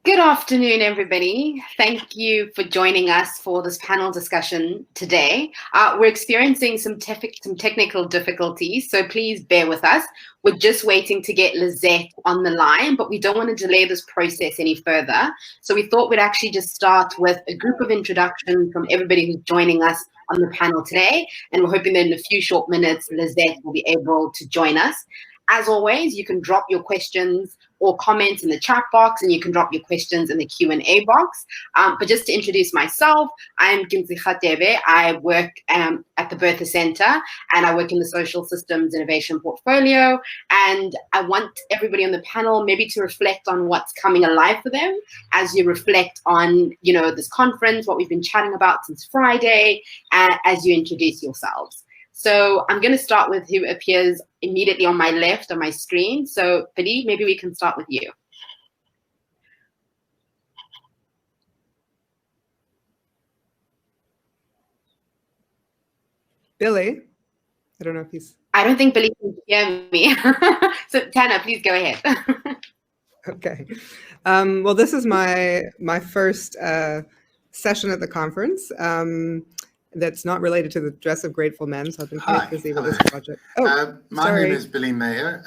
Good afternoon, everybody. Thank you for joining us for this panel discussion today. We're experiencing some technical difficulties, so please bear with us. We're just waiting to get Lizette on the line, but we don't want to delay this process any further. So we thought we'd actually just start with a group of introductions from everybody who's joining us on the panel today, and we're hoping that in a few short minutes, Lizette will be able to join us. As always, you can drop your questions or comments in the chat box, and you can drop your questions in the Q&A box. But just to introduce myself, I'm Khensa Khancu. I work at the Bertha Center, and I work in the Social Systems Innovation Portfolio. And I want everybody on the panel maybe to reflect on what's coming alive for them as you reflect on, this conference, what we've been chatting about since Friday, as you introduce yourselves. So I'm going to start with who appears immediately on my left on my screen. So Billy, maybe we can start with you. Billy, I don't know if he's... I don't think Billy can hear me. So Tana, please go ahead. Okay. Well, this is my first session at the conference. That's not related to the Dress of Grateful Men, so I've been quite busy with this project. My name is Billy Mayer.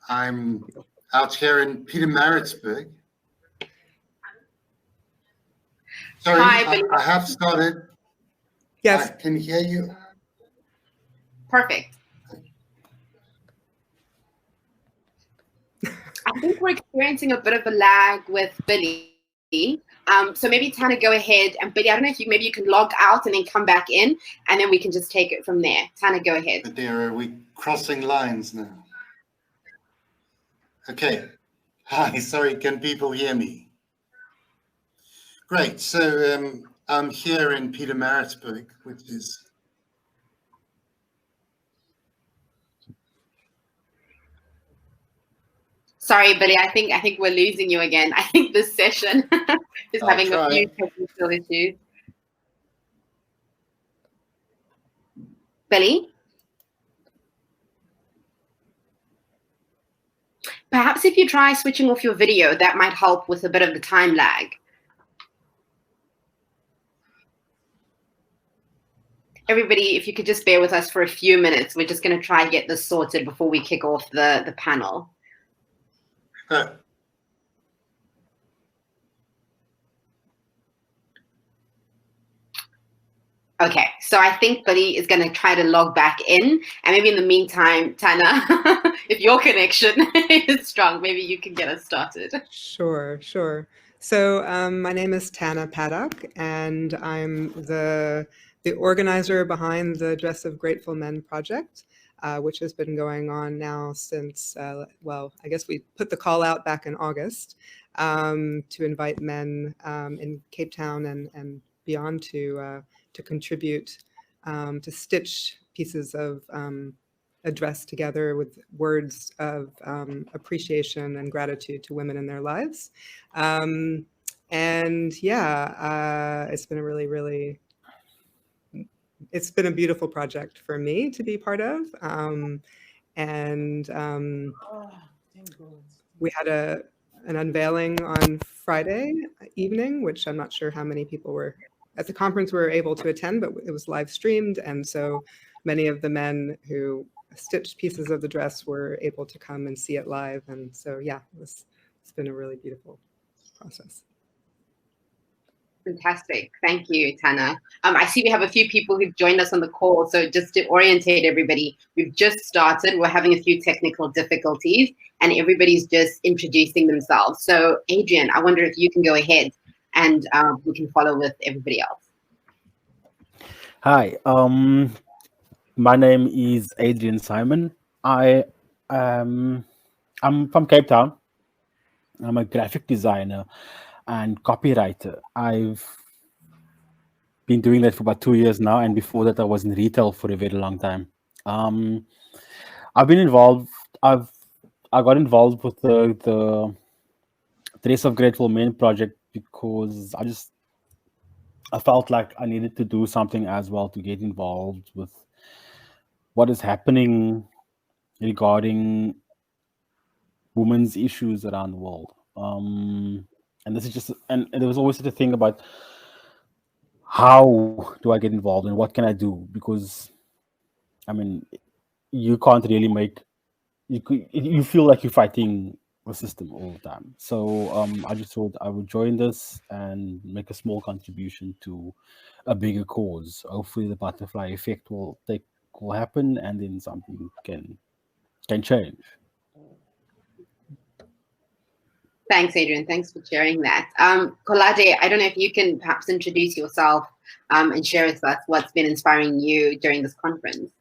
I'm out here in Pietermaritzburg. Sorry, Hi, Billy. I have started. Yes. I can hear you. Perfect. I think we're experiencing a bit of a lag with Billy. So maybe Tana, go ahead, and Billy, I don't know if maybe you can log out and then come back in, and then we can just take it from there. Tana, go ahead. But are we crossing lines now? Okay. Hi, sorry, can people hear me? Great, so I'm here in Pietermaritzburg, which is... Sorry, Billy, I think we're losing you again. I think this session is having a few technical issues. Billy? Perhaps if you try switching off your video, that might help with a bit of the time lag. Everybody, if you could just bear with us for a few minutes, we're just going to try and get this sorted before we kick off the panel. Okay, so I think Billy is going to try to log back in, and maybe in the meantime, Tana, if your connection is strong, maybe you can get us started. Sure. So my name is Tana Paddock, and I'm the organizer behind the Dress of Grateful Men project, which has been going on now since, well, I guess we put the call out back in August to invite men in Cape Town and beyond to contribute, to stitch pieces of a dress together with words of appreciation and gratitude to women in their lives. And yeah, it's been a really, it's been a beautiful project for me to be part of. We had an unveiling on Friday evening, which I'm not sure how many people were at the conference were able to attend, but it was live streamed. And so many of the men who stitched pieces of the dress were able to come and see it live. And so, yeah, it's been a really beautiful process. Fantastic. Thank you, Tana. I see we have a few people who've joined us on the call. So just to orientate everybody, we've just started. We're having a few technical difficulties and everybody's just introducing themselves. So Adrian, I wonder if you can go ahead and we can follow with everybody else. Hi, my name is Adrian Simon. I'm from Cape Town. I'm a graphic designer and copywriter. I've been doing that for about 2 years now, and before that I was in retail for a very long time. I've been involved. I got involved with the Dress of Grateful Men project because I felt like I needed to do something as well to get involved with what is happening regarding women's issues around the world. And this is just, and there was always such a thing about how do I get involved and what can I do? Because, I mean, you can't really make, you feel like you're fighting the system all the time. So I just thought I would join this and make a small contribution to a bigger cause. Hopefully the butterfly effect will happen, and then something can change. Thanks, Adrian. Thanks for sharing that. Kolade, I don't know if you can perhaps introduce yourself and share with us what's been inspiring you during this conference.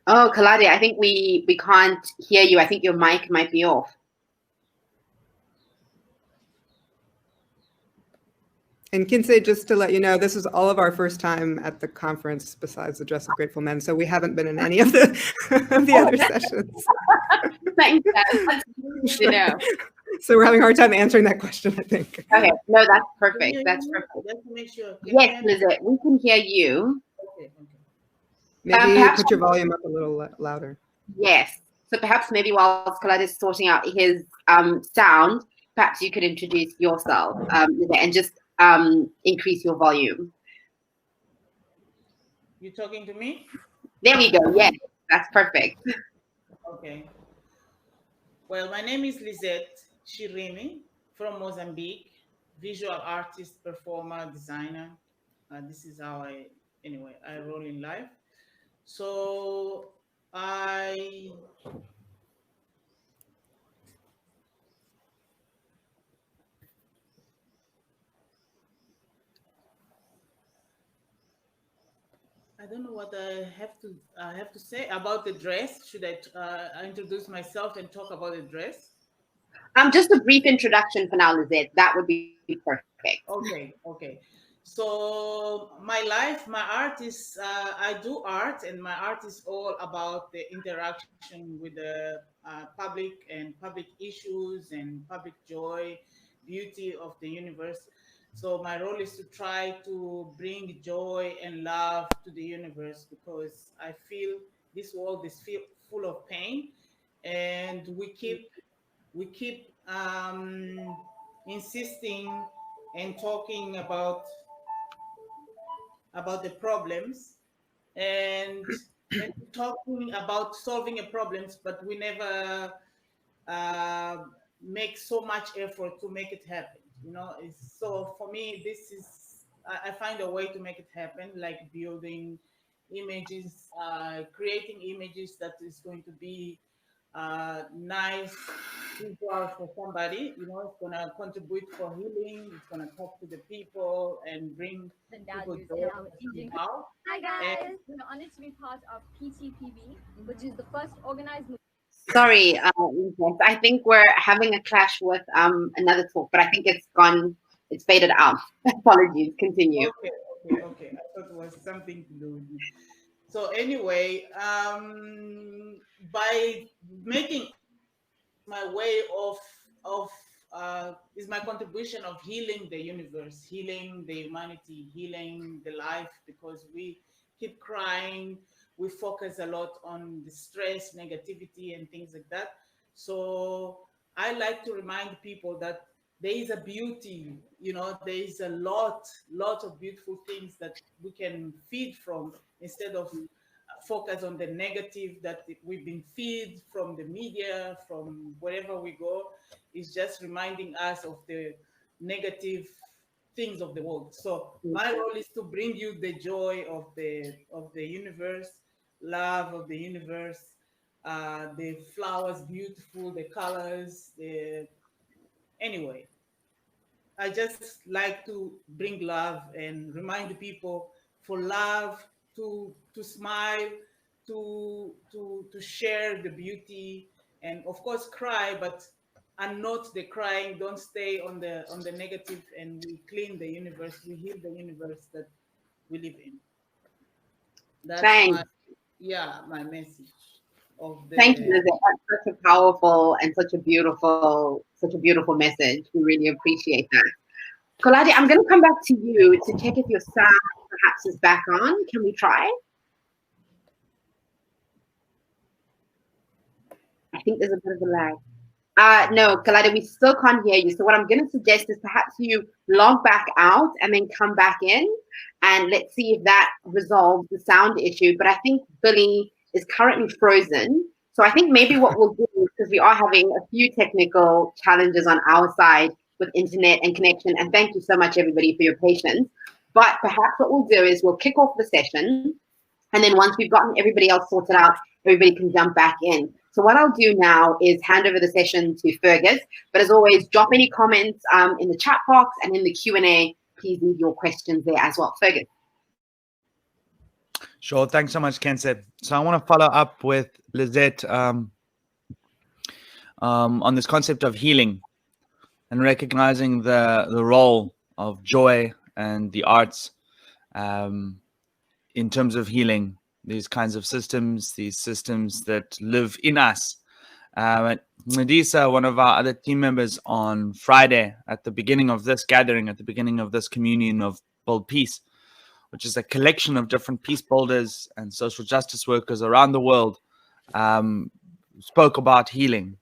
Oh, Kolade, I think we can't hear you. I think your mic might be off. And Khensa, just to let you know, this is all of our first time at the conference besides the Dress of Grateful Men, so we haven't been in any of the other sessions. Thanks, that's good to know. So we're having a hard time answering that question, I think. Okay, no, that's perfect. That's perfect. Let's make sure. Yes, Lizette, we can hear you. Okay. Maybe put your volume up a little louder. Yes. So perhaps maybe while Kolade is sorting out his sound, perhaps you could introduce yourself and just increase your volume. You talking to me? There we go. Yes, that's perfect. Okay. Well, my name is Lizette Chirrime from Mozambique, visual artist, performer, designer. This is how I roll in life. So I don't know what I have to say about the dress. Should I introduce myself and talk about the dress? Just a brief introduction for now, Lizette. That would be perfect. Okay. So my life, my art is, I do art, and my art is all about the interaction with the public and public issues and public joy, beauty of the universe. So my role is to try to bring joy and love to the universe, because I feel this world is full of pain, and we keep insisting and talking about the problems and talking about solving a problems, but we never make so much effort to make it happen. So for me, this is, I find a way to make it happen, like building images, creating images that is going to be nice visual for somebody. It's going to contribute for healing. It's going to talk to the people and bring people joy. Hi guys, we're honored to be part of PTPB, which is the first organized movement. Sorry, I think we're having a clash with another talk, but I think it's gone, it's faded out. Apologies, continue. Okay. I thought it was something to do with me. So anyway, by making my way of is my contribution of healing the universe, healing the humanity, healing the life, because we keep crying. We focus a lot on the stress, negativity, and things like that. So I like to remind people that there is a beauty, there is a lot of beautiful things that we can feed from, instead of focus on the negative that we've been fed from the media, from wherever we go. Is just reminding us of the negative things of the world. So my role is to bring you the joy of the universe, love of the universe, the flowers, beautiful, the colors, anyway. I just like to bring love and remind people for love, to smile, to share the beauty, and of course cry, but and not the crying. Don't stay on the negative, and we clean the universe, we heal the universe that we live in. That's my message of the. Thank you, Lizette. That's such a powerful and such a beautiful message. We really appreciate that. Kolade, I'm going to come back to you to check if your sound perhaps is back on. Can we try? I think there's a bit of a lag. No, Kalada, we still can't hear you. So what I'm going to suggest is perhaps you log back out and then come back in, and let's see if that resolves the sound issue. But I think Billy is currently frozen. So I think maybe what we'll do, because we are having a few technical challenges on our side with internet and connection, and thank you so much, everybody, for your patience. But perhaps what we'll do is we'll kick off the session, and then once we've gotten everybody else sorted out, everybody can jump back in. So what I'll do now is hand over the session to Fergus. But as always, drop any comments in the chat box, and in the Q&A, please leave your questions there as well. Fergus. Sure. Thanks so much, Khensa. So I want to follow up with Lizette on this concept of healing and recognizing the role of joy and the arts in terms of healing these kinds of systems, these systems that live in us. Nadisa, one of our other team members, on Friday at the beginning of this gathering, at the beginning of this communion of Build Peace, which is a collection of different peace builders and social justice workers around the world, spoke about healing,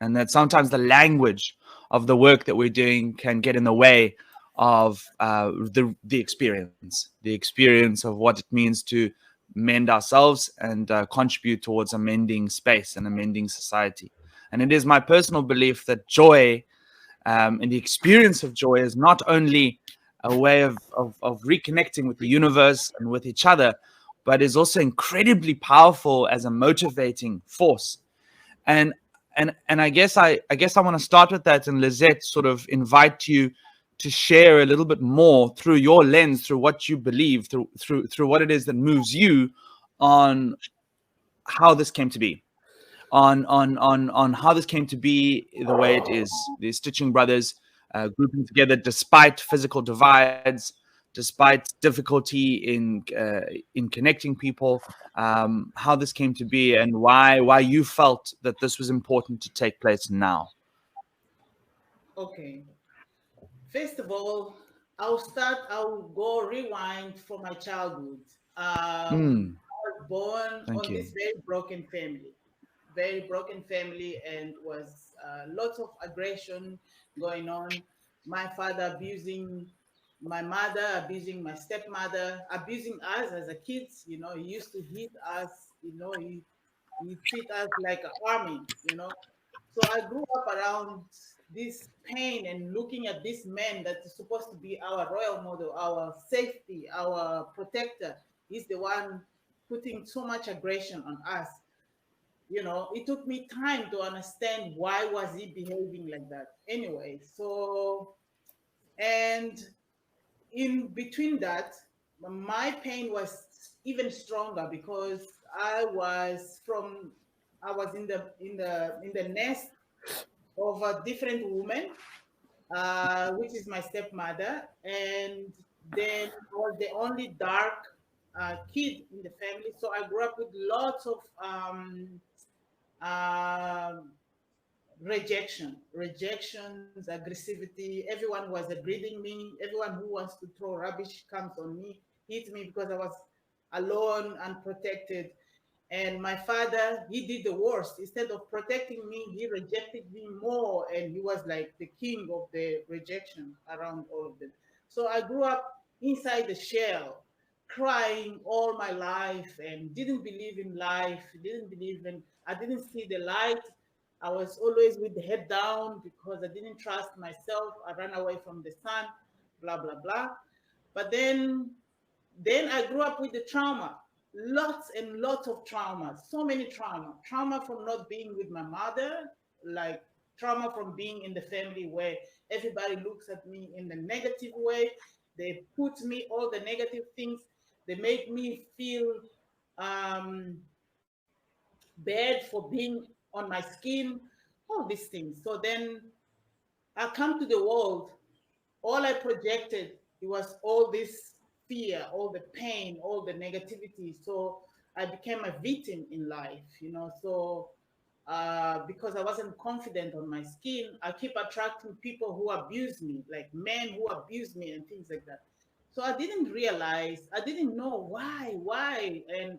and that sometimes the language of the work that we're doing can get in the way of the experience of what it means to mend ourselves and contribute towards amending space and amending society. And it is my personal belief that joy and the experience of joy is not only a way of reconnecting with the universe and with each other, but is also incredibly powerful as a motivating force. And I guess I want to start with that, and Lizette, sort of invite you to share a little bit more through your lens, through what you believe, through what it is that moves you, on how this came to be, on how this came to be the way it is. The Stitching Brothers grouping together despite physical divides, despite difficulty in connecting people, how this came to be, and why you felt that this was important to take place now. Okay. First of all, I'll go rewind for my childhood. I was born on this very broken family, and was lots of aggression going on. My father abusing my mother, abusing my stepmother, abusing us as a kids. You know, he used to hit us. You know, he treat us like an army. You know, so I grew up around this pain and looking at this man that is supposed to be our royal model, our safety, our protector. He's the one putting so much aggression on us. You know, it took me time to understand why was he behaving like that. Anyway, so, and in between that, my pain was even stronger because I was in the nest of a different woman, which is my stepmother, and then I was the only dark kid in the family. So I grew up with lots of rejections, aggressivity. Everyone was breathing me. Everyone who wants to throw rubbish comes on me, hit me because I was alone, unprotected. And my father, he did the worst. Instead of protecting me, he rejected me more. And he was like the king of the rejection around all of them. So I grew up inside the shell, crying all my life and didn't believe in life, I didn't see the light. I was always with the head down because I didn't trust myself. I ran away from the sun, blah, blah, blah. But then I grew up with the trauma, lots and lots of trauma, so many trauma from not being with my mother, like trauma from being in the family where everybody looks at me in the negative way. They put me all the negative things. They make me feel bad for being on my skin, all these things. So then I come to the world, all I projected, it was all this fear, all the pain, all the negativity. So I became a victim in life, you know. So because I wasn't confident on my skin, I keep attracting people who abuse me, like men who abuse me and things like that. So I didn't realize, I didn't know why, and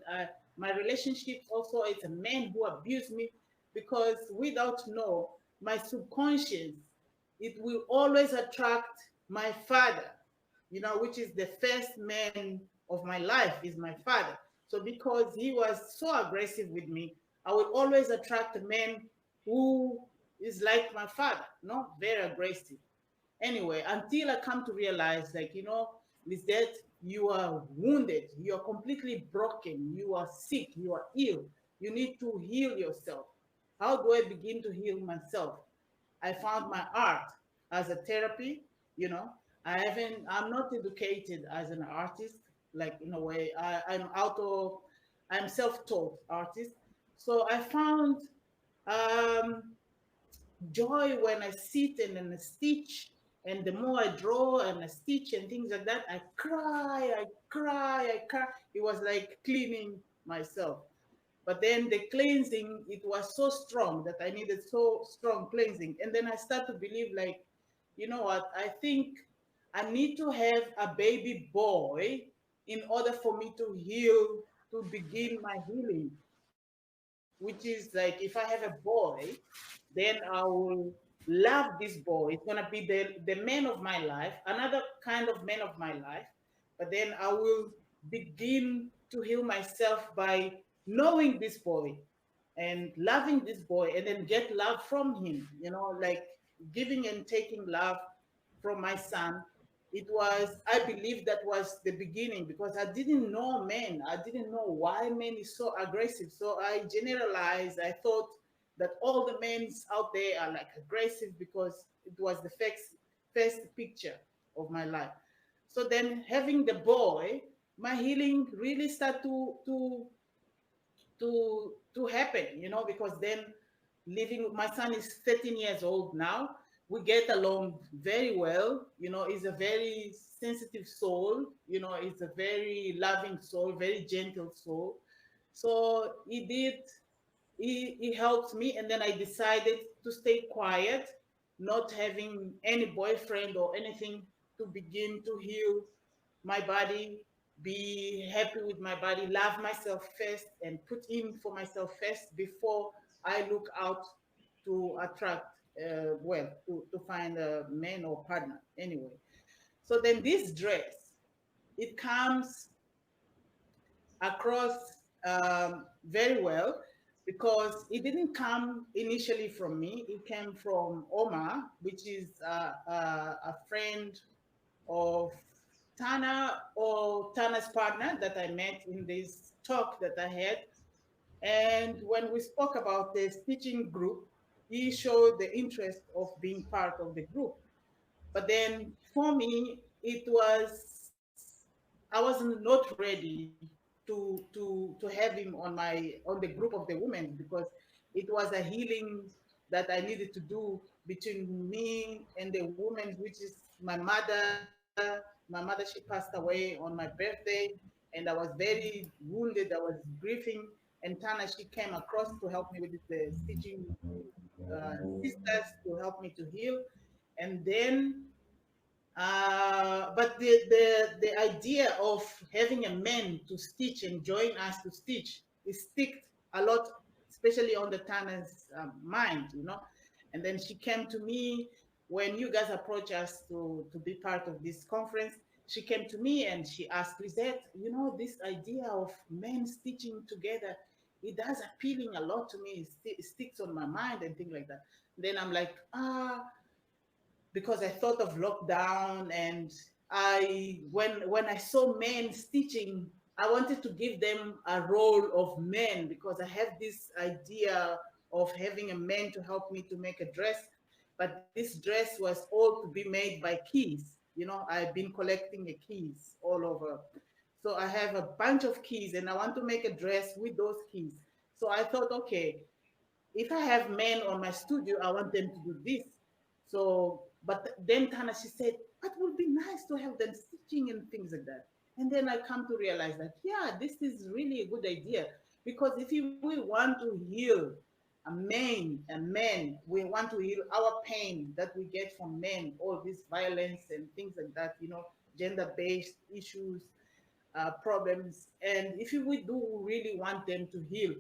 my relationships also, it's a man who abused me. because without know, my subconscious, it will always attract my father, which is the first man of my life, is my father. So because he was so aggressive with me, I will always attract a man who is like my father, very aggressive. Anyway, until I come to realize, like, Lizette, you are wounded, you are completely broken, you are sick, you are ill, you need to heal yourself. How do I begin to heal myself? I found my art as a therapy. I'm not educated as an artist, like, in a way. I'm self-taught artist. So I found um, joy when I sit and then I stitch. And the more I draw and I stitch and things like that, I cry, I cry, I cry. It was like cleaning myself. But then the cleansing, it was so strong that I needed so strong cleansing. And then I start to believe, like, you know what? I think I need to have a baby boy in order for me to heal, to begin my healing, which is like, if I have a boy, then I will love this boy. It's gonna be the man of my life, another kind of man of my life. But then I will begin to heal myself by knowing this boy and loving this boy, and then get love from him, like giving and taking love from my son. It was, I believe that was the beginning, because I didn't know men. I didn't know why men is so aggressive. So I generalized. I thought that all the men out there are like aggressive, because it was the first picture of my life. So then having the boy, my healing really started to happen, because then living, my son is 13 years old now. We get along very well. He's a very sensitive soul. He's a very loving soul, very gentle soul. So he helped me, and then I decided to stay quiet, not having any boyfriend or anything, to begin to heal my body, be happy with my body, love myself first, and put in for myself first before I look out to attract, to find a man or partner. Anyway, so then this dress, it comes across very well, because it didn't come initially from me. It came from Omar, which is a friend of Tana, or Tana's partner, that I met in this talk that I had. And when we spoke about the stitching group, he showed the interest of being part of the group. But then for me, I wasn't not ready to have him on the group of the women, because it was a healing that I needed to do between me and the woman, which is my mother. My mother, she passed away on my birthday, and I was very wounded. I was grieving, and Tana, she came across to help me with the stitching sisters, to help me to heal. And then but the idea of having a man to stitch and join us to stitch is sticked a lot, especially on the Tana's mind, And then she came to me when you guys approached us to be part of this conference. She came to me and she asked, Lizette, this idea of men stitching together, it does appealing a lot to me. It sticks on my mind and things like that. Then I'm like, because I thought of lockdown, and when I saw men stitching, I wanted to give them a role of men, because I have this idea of having a man to help me to make a dress. But this dress was all to be made by keys. I've been collecting the keys all over. So I have a bunch of keys, and I want to make a dress with those keys. So I thought, okay, if I have men on my studio, I want them to do this. So, but then Tana, she said, it would be nice to have them stitching and things like that. And then I come to realize that, yeah, this is really a good idea. Because if we want to heal a man, we want to heal our pain that we get from men, all this violence and things like that, gender-based issues, problems. And if we do really want them to heal,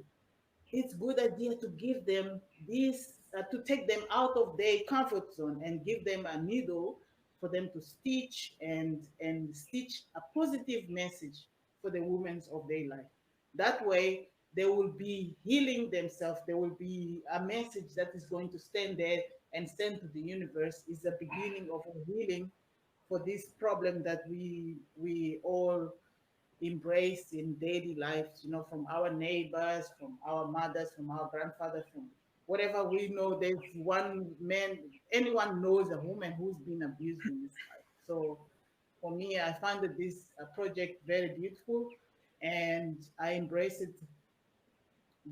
it's a good idea to give them this, to take them out of their comfort zone and give them a needle for them to stitch and stitch a positive message for the women of their life. That way, they will be healing themselves. There will be a message that is going to stand there and send to the universe. Is the beginning of a healing for this problem that we all embrace in daily lives, you know, from our neighbors, from our mothers, from our grandfathers, from whatever we know. There's one man, anyone knows a woman who's been abused in this life. So for me, I find that this project very beautiful, and I embrace it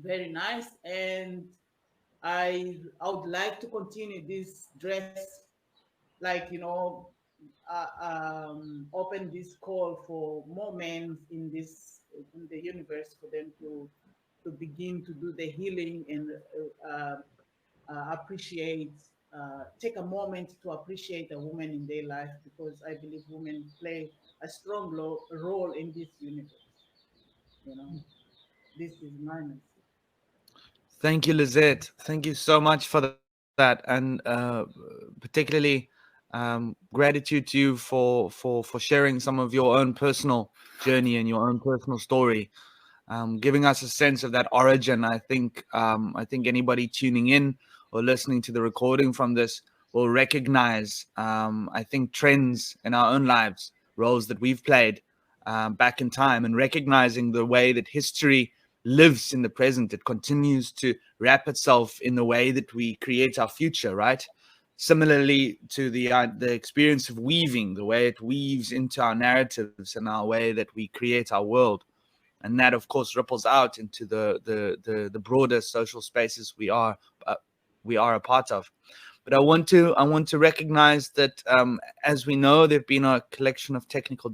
very nice. And I would like to continue this dress, like, you know, open this call for more men in this, in the universe, for them to begin to do the healing and appreciate, take a moment to appreciate a woman in their life, because I believe women play a strong role in this universe. You know, this is my message. Thank you, Lizette. Thank you so much for that, and particularly gratitude to you for sharing some of your own personal journey and your own personal story, giving us a sense of that origin. I think anybody tuning in or listening to the recording from this will recognize, I think, trends in our own lives, roles that we've played back in time, and recognizing the way that history lives in the present. It continues to wrap itself in the way that we create our future, right? Similarly to the experience of weaving, the way it weaves into our narratives and our way that we create our world. And that, of course, ripples out into the broader social spaces we are a part of. But I want to recognize that, as we know, there've been a collection of technical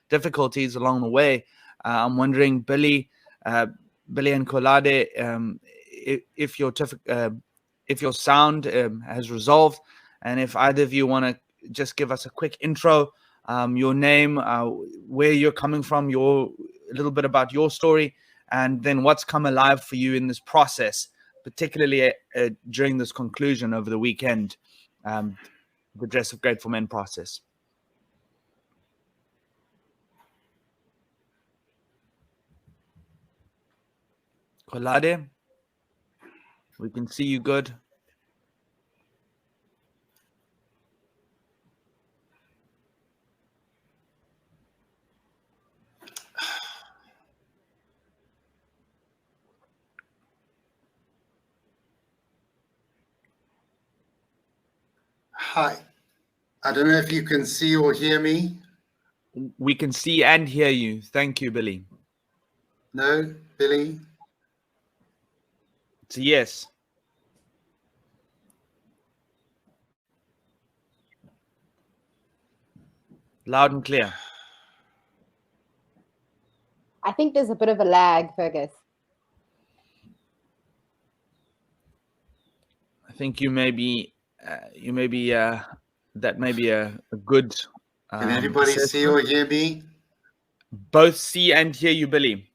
difficulties along the way. I'm wondering, Billy and Kolade, if your sound has resolved, and if either of you want to just give us a quick intro, your name, where you're coming from, a little bit about your story, and then what's come alive for you in this process, particularly during this conclusion over the weekend, the Dress of Grateful Men process. Kolade, we can see you good. Hi. I don't know if you can see or hear me. We can see and hear you. Thank you, Billy. No, Billy? It's a yes. Loud and clear. I think there's a bit of a lag, Fergus. I think that may be a good. Can anybody assessment. see or hear me? Both see and hear you, Billy.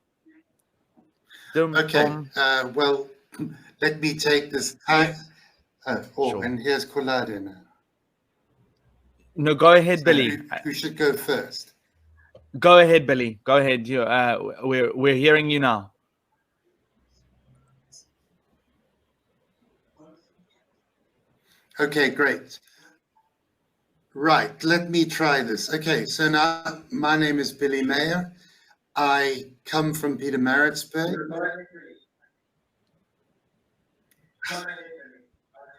Okay. Well, let me take this time. Sure. And here's Kolade now. No, go ahead, Billy. Who should go first? Go ahead, Billy. Go ahead. You, we're hearing you now. Okay, great. Right, let me try this. Okay, so now my name is Billy Mayer. I come from Pietermaritzburg.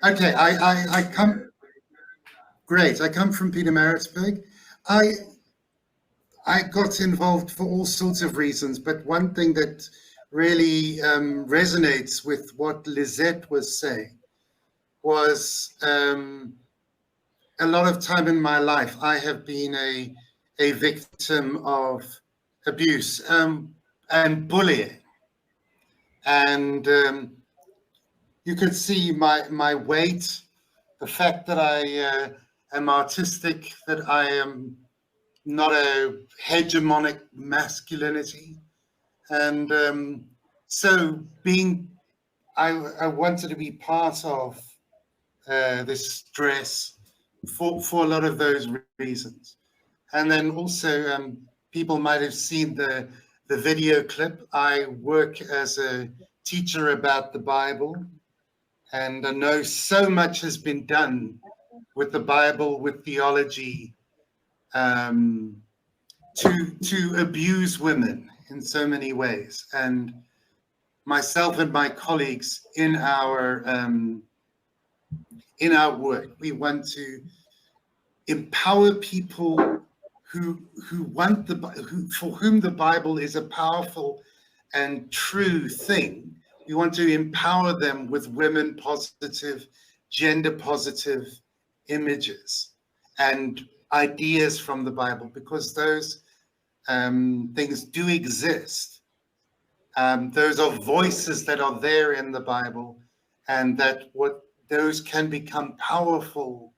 Okay, I come. Great, I come from Pietermaritzburg. I got involved for all sorts of reasons, but one thing that really resonates with what Lizette was saying was a lot of time in my life I have been a victim of abuse and bullying, and you could see my weight, the fact that I am artistic, that I am not a hegemonic masculinity, and so being I wanted to be part of this dress for a lot of those reasons. And then also, people might have seen the video clip. I work as a teacher about the Bible, and I know so much has been done with the Bible, with theology, to abuse women in so many ways. And myself and my colleagues in our work, we want to empower people who want for whom the Bible is a powerful and true thing. We want to empower them with women positive, gender positive images and ideas from the Bible, because those things do exist. Those are voices that are there in the Bible, and those can become powerful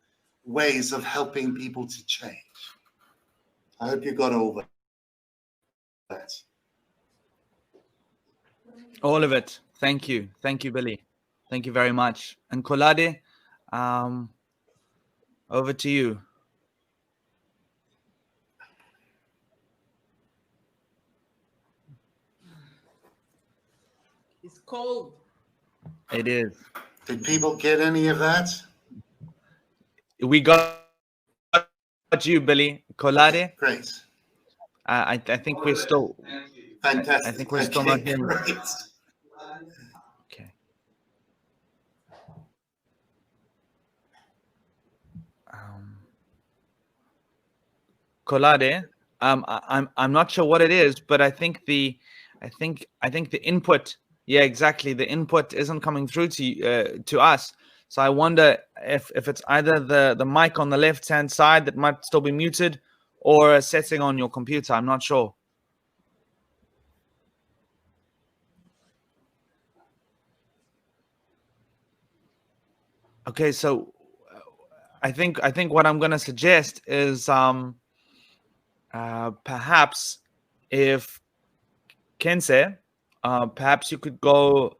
ways of helping people to change. I hope you got all that. All of it. Thank you, Billy. Thank you very much. And Kolade, over to you. It's cold. It is. Did people get any of that? We got you, Billy. Kolade. Great. I think we're still. Fantastic. I think we're still not hearing. Great. Okay. Kolade. I'm not sure what it is, but I think the input. Yeah, exactly. The input isn't coming through to us. So I wonder if it's either the mic on the left-hand side that might still be muted, or a setting on your computer. I'm not sure. Okay, so I think what I'm going to suggest is perhaps if Khensa, perhaps you could go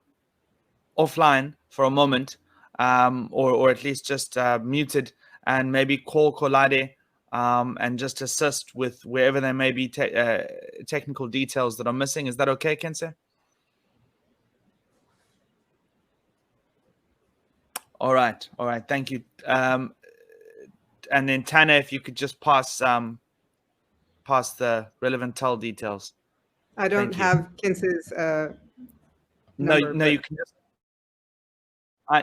offline for a moment, or at least just muted, and maybe call Kolade and just assist with wherever there may be technical details that are missing. Is that okay, Khensa? All right. Thank you. And then Tana, if you could just pass the relevant tell details. I don't have Khensa's number. No, you can just.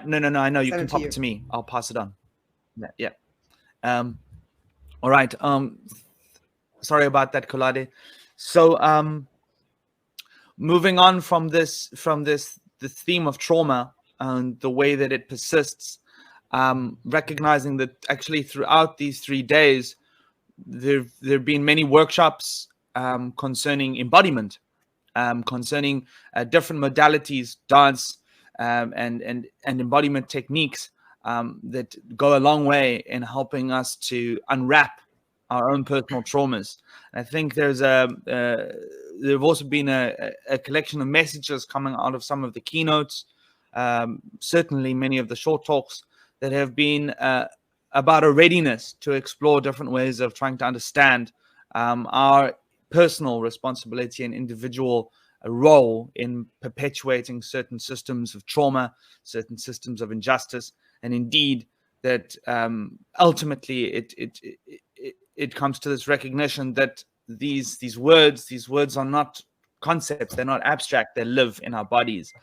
No. I know you can pop you. it to me. I'll pass it on. Yeah. All right. Sorry about that, Kolade. So, moving on from this the theme of trauma and the way that it persists, recognizing that actually throughout these 3 days, there've been many workshops concerning embodiment, concerning different modalities, dance, and embodiment techniques that go a long way in helping us to unwrap our own personal traumas. And I think there's there've also been a collection of messages coming out of some of the keynotes, certainly many of the short talks, that have been about a readiness to explore different ways of trying to understand our personal responsibility and individual role in perpetuating certain systems of trauma, certain systems of injustice, and indeed that ultimately it comes to this recognition that these words are not concepts, they're not abstract, they live in our bodies.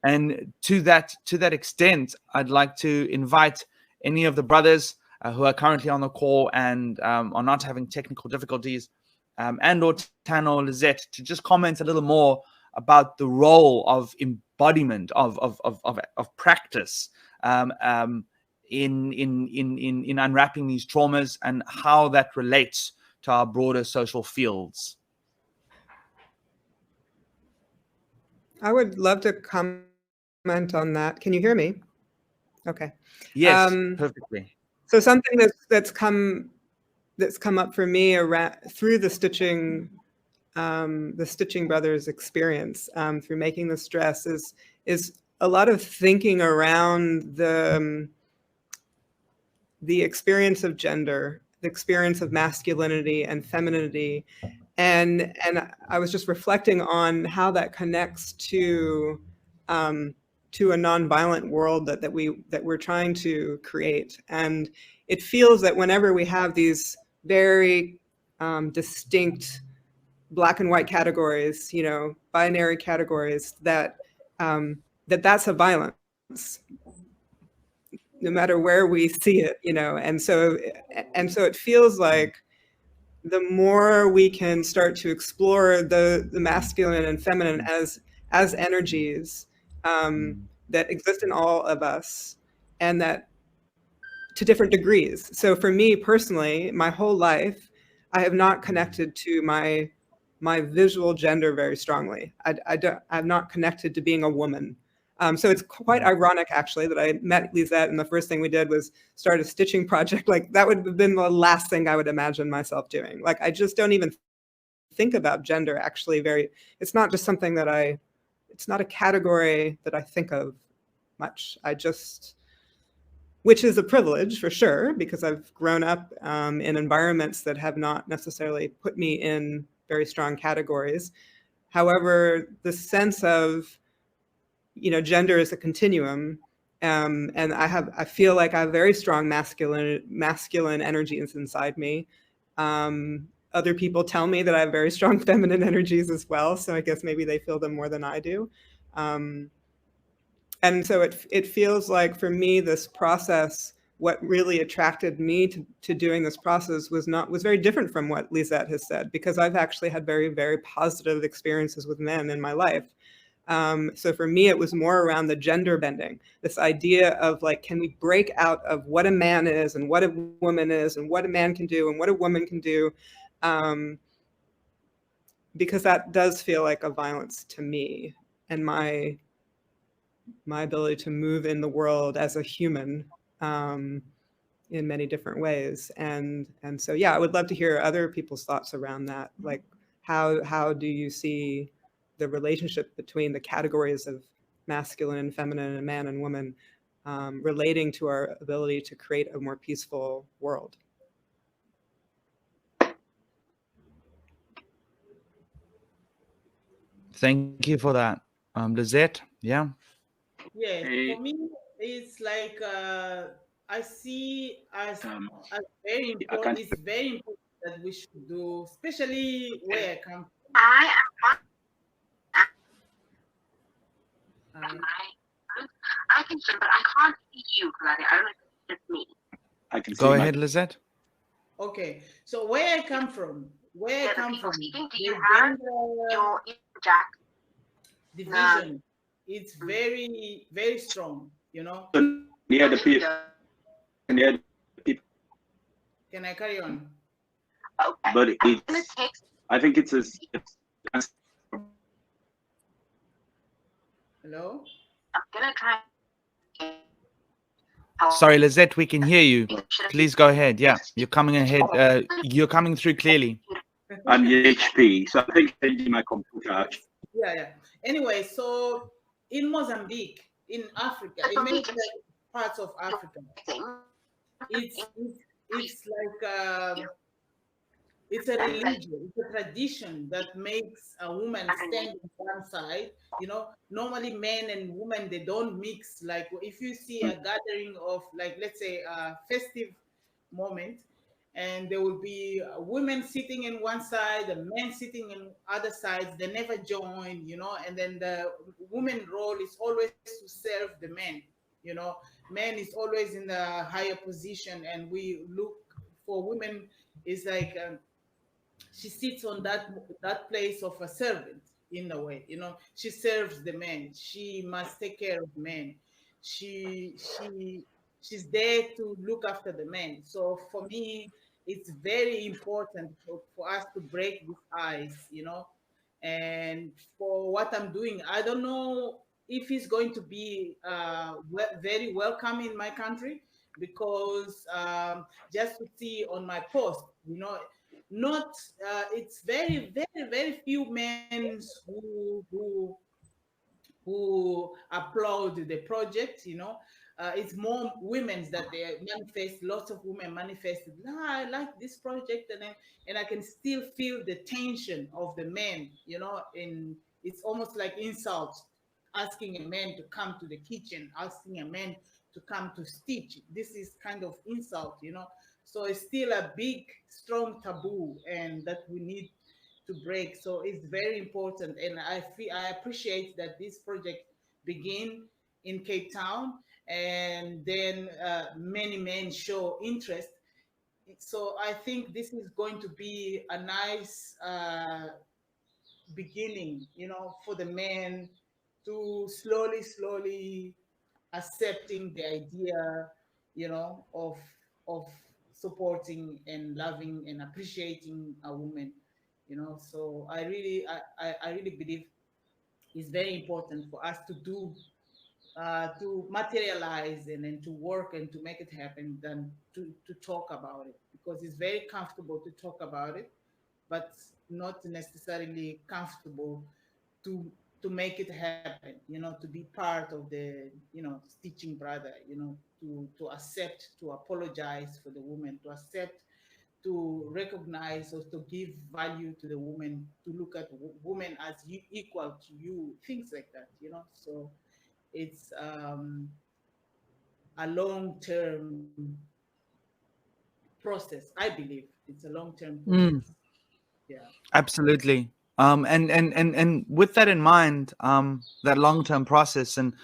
And to that extent, I'd like to invite any of the brothers who are currently on the call and are not having technical difficulties, and or Tana or Lizette, to just comment a little more about the role of embodiment of practice in unwrapping these traumas and how that relates to our broader social fields. I would love to comment on that. Can you hear me? Okay. Yes, perfectly. So something that's come up for me through the Stitching Brothers experience, through making this dress, is a lot of thinking around the experience of gender, the experience of masculinity and femininity, and I was just reflecting on how that connects to a nonviolent world that we're trying to create. And it feels that whenever we have these very distinct black and white categories, binary categories, that's a violence, no matter where we see it, and so it feels like the more we can start to explore the masculine and feminine as energies that exist in all of us, and that to different degrees. So for me personally, my whole life, I have not connected to my visual gender very strongly. I'm not connected to being a woman. So it's quite ironic, actually, that I met Lizette and the first thing we did was start a stitching project. Like, that would have been the last thing I would imagine myself doing. Like, I just don't even think about gender actually it's not just something that it's not a category that I think of much. Which is a privilege for sure, because I've grown up in environments that have not necessarily put me in very strong categories. However, the sense of, gender is a continuum, and I feel like I have very strong masculine energies inside me. Other people tell me that I have very strong feminine energies as well, so I guess maybe they feel them more than I do. And so it feels like, for me, this process, what really attracted me to doing this process was very different from what Lizette has said, because I've actually had very, very positive experiences with men in my life. So for me, it was more around the gender bending, this idea of, like, can we break out of what a man is and what a woman is and what a man can do and what a woman can do? Because that does feel like a violence to me, and my ability to move in the world as a human in many different ways. And so, yeah, I would love to hear other people's thoughts around that. Like, how do you see the relationship between the categories of masculine and feminine and man and woman relating to our ability to create a more peaceful world? Thank you for that. Lizette, yeah. Yes, for me, it's like I see as very important. It's very important that we should do, especially where I come from. I can hear, but I can't see you, Claudia. I don't know if it's me. I can go ahead, Lizette. Okay, so where I come from, Do you have your Jack division, it's very, very strong, Near the people. Can I carry on? Okay. But I think it's Hello? I'm gonna try. Sorry, Lizette, we can hear you. Please go ahead. Yeah, you're coming ahead. You're coming through clearly. I'm the HP, so I think changing my computer. Yeah. Anyway, so in Mozambique, in Africa, in many parts of Africa, it's like it's a religion, it's a tradition that makes a woman stand on one side. Normally men and women, they don't mix. Like, if you see a gathering of, like, let's say a festive moment, and there will be women sitting in one side, the men sitting in other sides, they never join, and then the woman role is always to serve the men. Men is always in the higher position, and we look for women is like she sits on that place of a servant, in a way. She serves the men, she must take care of men, she's there to look after the men. So for me, it's very important for us to break this ice, and for what I'm doing, I don't know if it's going to be very welcome in my country, because just to see on my post, not it's very, very, very few men who applaud the project, it's more women that they manifest. Lots of women manifested, I like this project, and I can still feel the tension of the men, in it's almost like insult, asking a man to come to the kitchen, asking a man to come to stitch. This is kind of insult, so it's still a big strong taboo, and that we need to break. So it's very important, and I appreciate that this project begin in Cape Town, and then many men show interest. So I think this is going to be a nice beginning, for the men to slowly accepting the idea, of supporting and loving and appreciating a woman, So I really believe it's very important for us to do, to materialize and then to work and to make it happen than to talk about it, because it's very comfortable to talk about it, but not necessarily comfortable to make it happen, to be part of the, stitching brother, to accept, to apologize for the woman, to accept, to recognize or to give value to the woman, to look at women as equal to you, things like that, So it's a long-term process. I believe it's a long-term process. Yeah. Absolutely. And with that in mind, that long-term process, and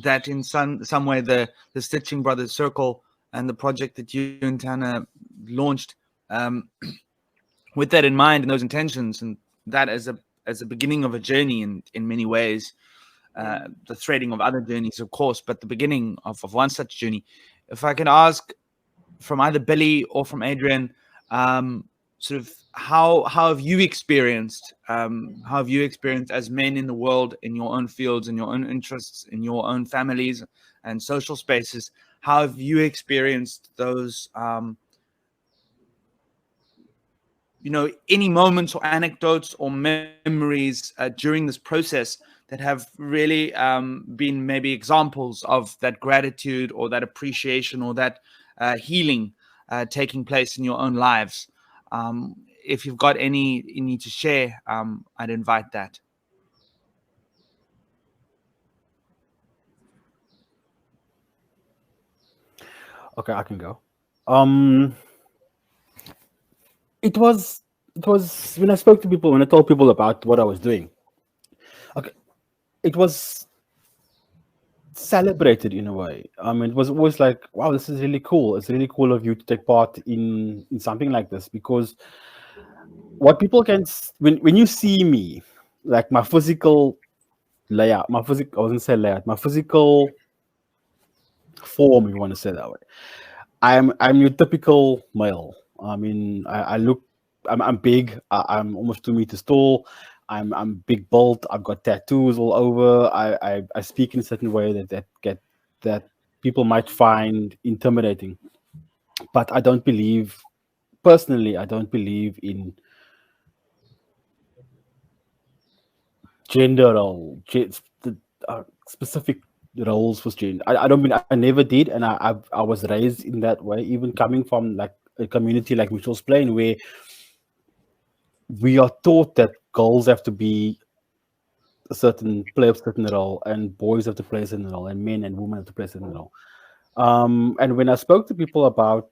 that in some way the Stitching Brothers Circle and the project that you and Tana launched, with that in mind and those intentions, and that as a beginning of a journey in many ways, the threading of other journeys, of course, but the beginning of one such journey. If I can ask from either Billy or from Adrian, sort of how have you experienced as men in the world, in your own fields, in your own interests, in your own families and social spaces, how have you experienced those any moments or anecdotes or memories during this process that have really been maybe examples of that gratitude or that appreciation or that healing taking place in your own lives? If you've got any you need to share, I'd invite that. Okay, I can go. It was when I spoke to people, when I told people about what I was doing. Okay, it was celebrated in a way. It was always like, wow, this is really cool. It's really cool of you to take part in something like this, because what people can, when you see me, like my physical layout, I wasn't say layout, my physical form, you want to say that way. I'm your typical male. I look, I'm big. I'm almost 2 meters tall. I'm big built. I've got tattoos all over. I speak in a certain way that people might find intimidating. But I don't believe, personally, I don't believe in gender or specific roles for gender. I don't mean, I never did, and I was raised in that way, even coming from like a community like Michelle's Plain, where we are taught that girls have to be play a certain role, and boys have to play a certain role, and men and women have to play a certain role. And when I spoke to people about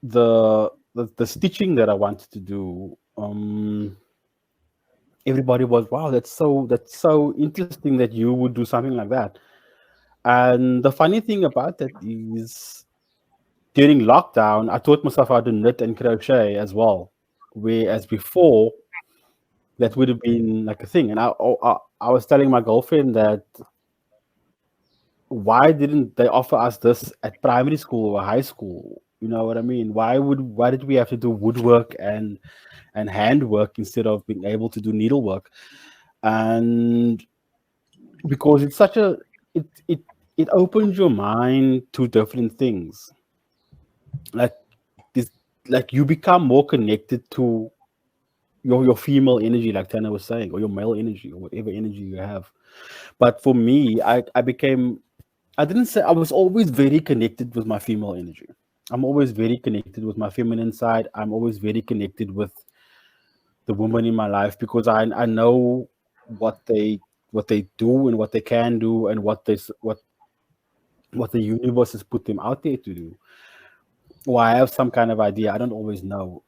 the stitching that I wanted to do, everybody was, wow, that's so interesting that you would do something like that. And the funny thing about that is, during lockdown, I taught myself how to knit and crochet as well, whereas before that would have been like a thing. And I was telling my girlfriend that, why didn't they offer us this at primary school or high school? You know what I mean? Why did we have to do woodwork and handwork instead of being able to do needlework? And because it's such a it opens your mind to different things. Like this, like you become more connected to your female energy, like Tana was saying, or your male energy, or whatever energy you have. But for me, I didn't say, I was always very connected with my female energy. I'm always very connected with my feminine side. I'm always very connected with the woman in my life, because I know what they do and what they can do, and what the universe has put them out there to do. Or I have some kind of idea. I don't always know.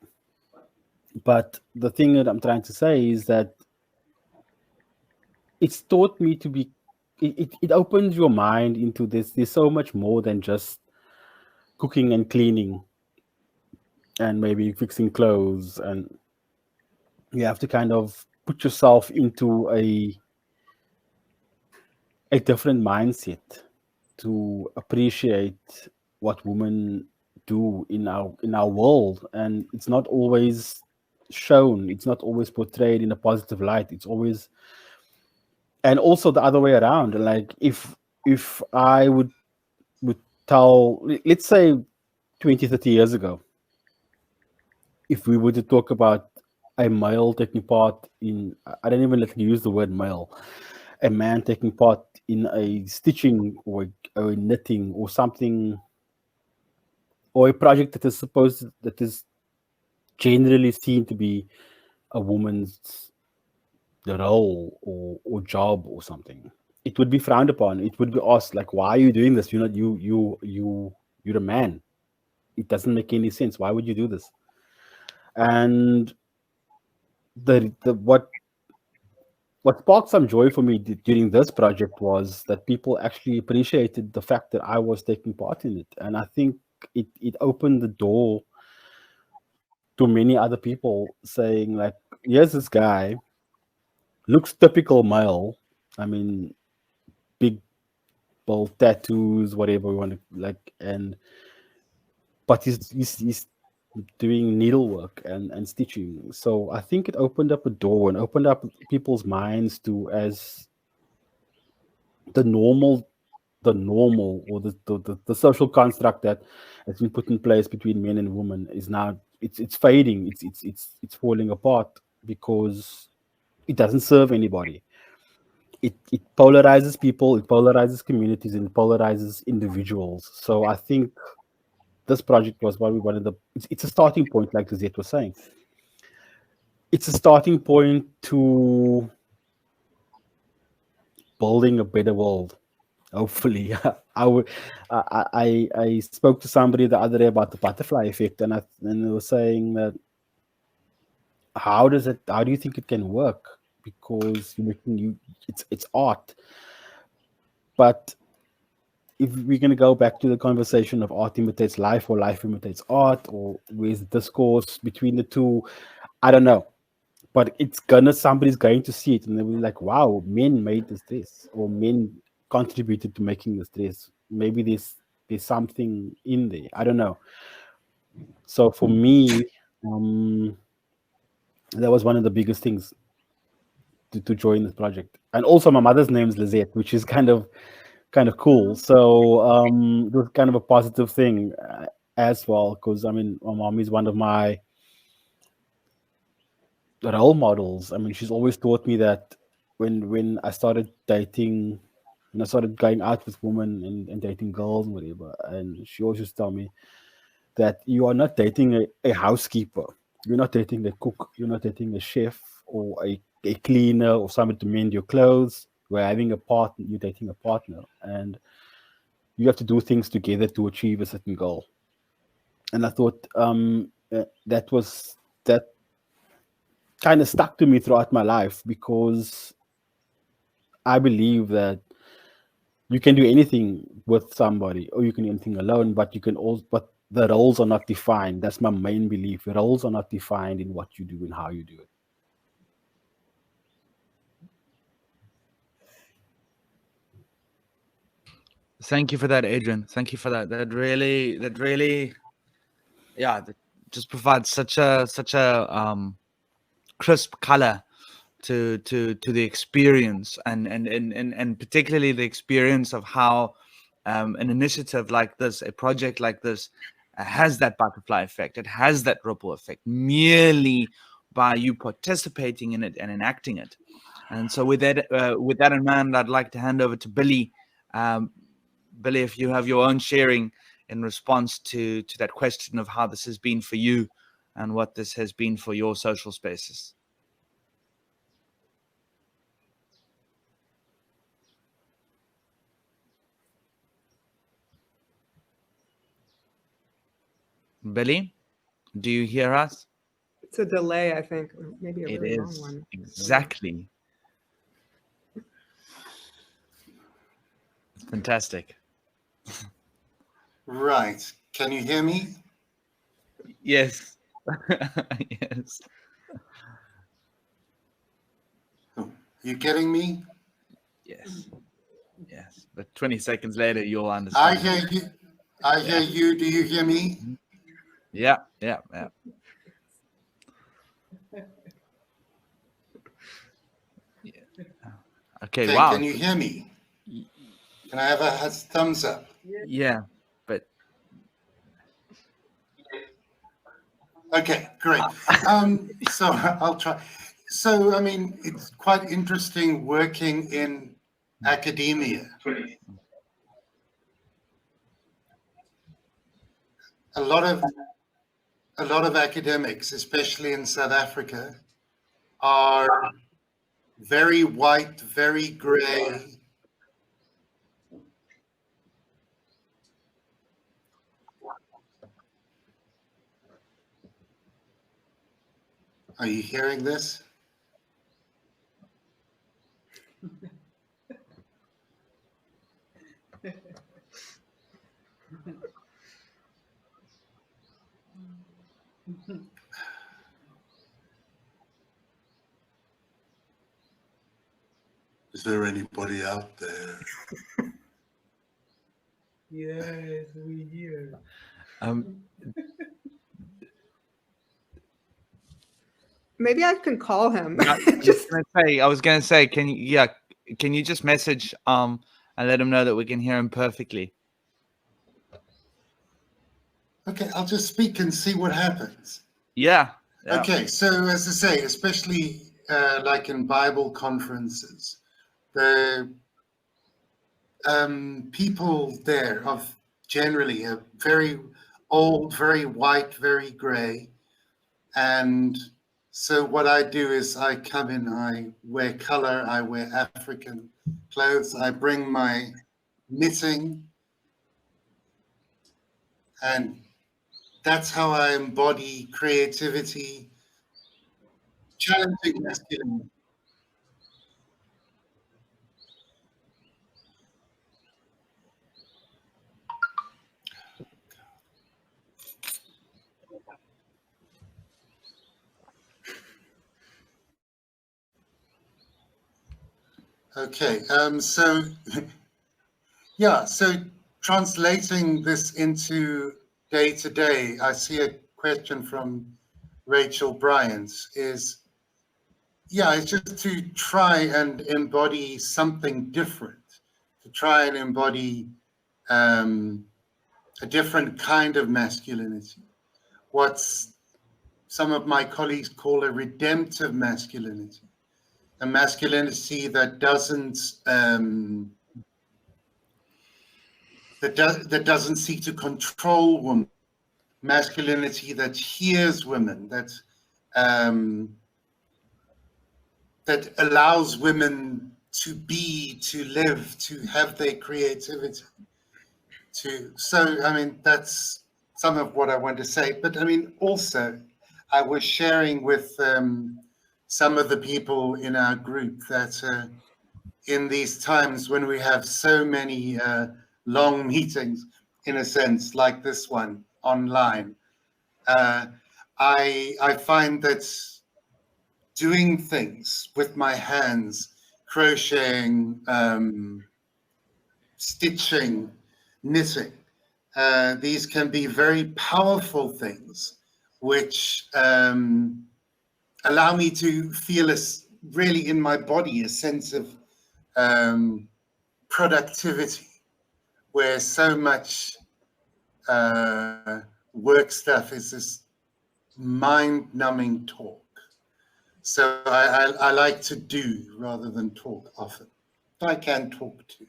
But the thing that I'm trying to say is that it's taught me to be, it opens your mind into this. There's so much more than just cooking and cleaning and maybe fixing clothes, and you have to kind of put yourself into a different mindset to appreciate what women do in our world. And it's not always shown, it's not always portrayed in a positive light. It's always, and also the other way around. Like if I would tell, let's say 20-30 years ago, if we were to talk about a male taking part in, I don't even like to use the word male, a man taking part in a stitching or knitting or something, or a project that is generally seen to be a woman's role or job or something, it would be frowned upon. It would be asked, like, why are you doing this? You're not, you're a man. It doesn't make any sense. Why would you do this? And what sparked some joy for me during this project was that people actually appreciated the fact that I was taking part in it. And I think it opened the door to many other people saying, like, here's this guy, looks typical male. I mean, big, bold tattoos, whatever we want to like, but he's doing needlework and stitching. So I think it opened up a door and opened up people's minds to, as the normal or the social construct that has been put in place between men and women is now, it's fading, it's falling apart, because it doesn't serve anybody. It polarizes people, it polarizes communities, and it polarizes individuals. So I think this project was what we wanted. It's a starting point, like Lizette was saying. It's a starting point to building a better world. Hopefully, I spoke to somebody the other day about the butterfly effect, and they were saying that, how do you think it can work? Because it's art. But if we're going to go back to the conversation of art imitates life or life imitates art, or where's the discourse between the two, I don't know. But somebody's going to see it and they'll be like, wow, men made this dress, or men contributed to making this dress. Maybe there's something in there. I don't know. So for me, that was one of the biggest things to join this project. And also my mother's name is Lizette, which is kind of cool. So it was kind of a positive thing as well, because I mean, my mom is one of my role models. I mean, she's always taught me that when I started dating, when I started going out with women and dating girls and whatever, and she always used to tell me that you are not dating a housekeeper, you're not dating a cook, you're not dating a chef or a cleaner or somebody to mend your clothes. We're having a partner, you're dating a partner, and you have to do things together to achieve a certain goal. And I thought that kind of stuck to me throughout my life, because I believe that you can do anything with somebody, or you can do anything alone, but the roles are not defined. That's my main belief. The roles are not defined in what you do and how you do it. Thank you for that, Adrian. Thank you for that. That really, yeah, that just provides such a crisp color to the experience, and particularly the experience of how an initiative like this, a project like this, has that butterfly effect. It has that ripple effect. Merely by you participating in it and enacting it. And so with that in mind, I'd like to hand over to Billy. Billy, if you have your own sharing in response to that question of how this has been for you and what this has been for your social spaces. Billy, do you hear us? It's a delay, I think, or maybe a It really long is, one. exactly. Fantastic. Right. Can you hear me? Yes. Yes. You getting me? Yes. Yes. But 20 seconds later, you'll I understand. hear you. I hear you. Do you hear me? Yeah. Yeah. Yeah. Okay. Okay, Wow. can you hear me? Can I have a thumbs up? Yeah. But Okay, great. So I'll try. So, I mean, it's quite interesting working in academia. A lot of academics, especially in South Africa, are very white, very gray. Are you hearing this? Is there anybody out there? Yes, we hear. Maybe I can call him. I was gonna say, can you just message and let him know that we can hear him perfectly? Okay, I'll just speak and see what happens. Yeah. Okay, so as I say, especially like in Bible conferences, the people there are generally very old, very white, very gray. And so what I do is I come in, I wear color, I wear African clothes, I bring my knitting, and that's how I embody creativity, challenging masculinity. Okay, so yeah, so translating this into day to day, I see a question from Rachel Bryant is, yeah, it's just to try and embody something different, to try and embody a different kind of masculinity. What's some of my colleagues call a redemptive masculinity, a masculinity that doesn't that doesn't seek to control women, masculinity that hears women, that that allows women to be, to live, to have their creativity. So I mean, that's some of what I want to say. But I mean, also, I was sharing with some of the people in our group that in these times when we have so many long meetings, in a sense, like this one online, I find that doing things with my hands, crocheting, stitching, knitting, these can be very powerful things, which allow me to feel really in my body a sense of productivity, where so much work stuff is this mind-numbing talk. So I like to do rather than talk often. I can talk too.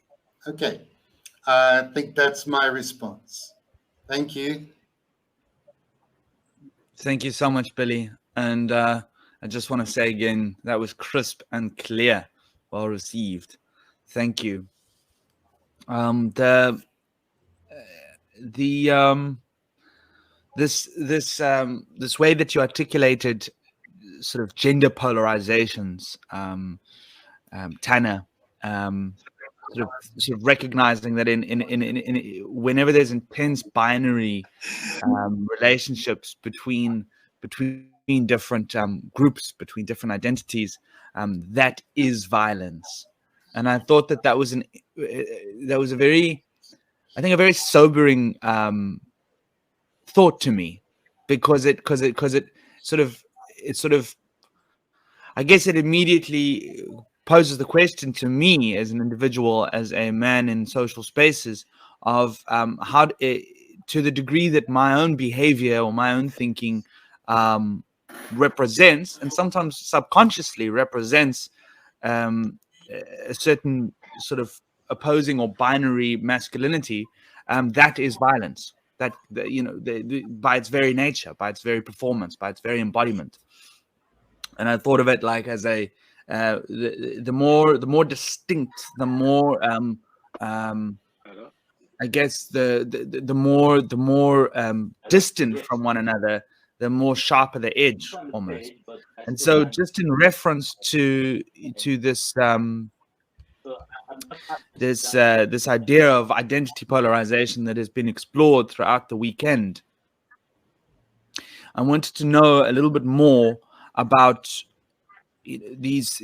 Okay. I think that's my response. Thank you. Thank you so much, Billy. And I just want to say again, that was crisp and clear. Well received. Thank you. The this way that you articulated sort of gender polarizations, Tana, sort of recognizing that in whenever there's intense binary relationships between different groups, between different identities, that is violence. And I thought that was a very, I think, a very sobering thought to me, because it sort of I guess it immediately poses the question to me as an individual, as a man in social spaces, of how to the degree that my own behavior or my own thinking represents, and sometimes subconsciously represents, a certain sort of opposing or binary masculinity, that is violence. That, by its very nature, by its very performance, by its very embodiment. And I thought of it like as a the more distinct, the more I guess the more distant from one another, the more sharper the edge, almost. And so, just in reference to this this idea of identity polarization that has been explored throughout the weekend, I wanted to know a little bit more about these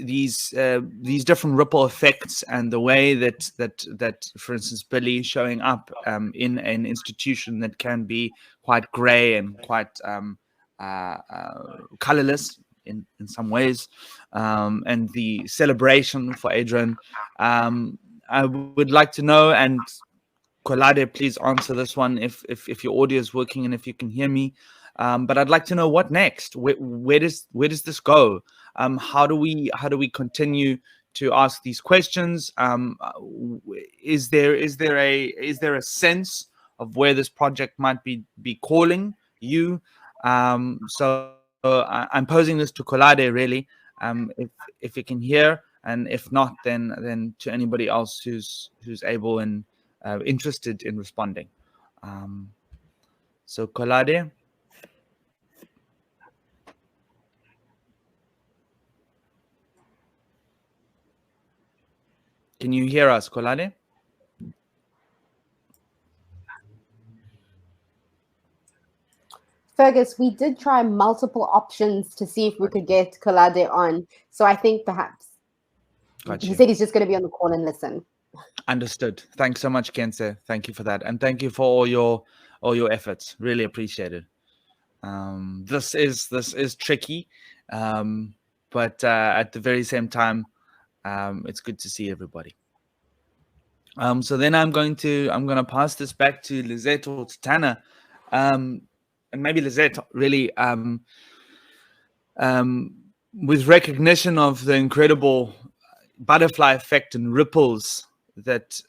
different ripple effects, and the way that for instance, Billy showing up in an institution that can be quite gray and quite colorless in some ways, and the celebration for Adrian. I would like to know, and Kolade, please answer this one if your audio is working and if you can hear me. But I'd like to know what next. Where does this go? How do we continue to ask these questions? Is there a sense of where this project might be calling you? So I'm posing this to Kolade, really. If you can hear, and if not, then to anybody else who's able and interested in responding. So Kolade. Can you hear us, Kolade? Fergus, we did try multiple options to see if we could get Kolade on. So I think perhaps he said he's just going to be on the call and listen. Understood. Thanks so much, Khensa. Thank you for that, and thank you for all your efforts. Really appreciate it. This is tricky, but at the very same time, it's good to see everybody. So then I'm going to pass this back to Lizette or to Tana, and maybe Lizette, really, with recognition of the incredible butterfly effect and ripples that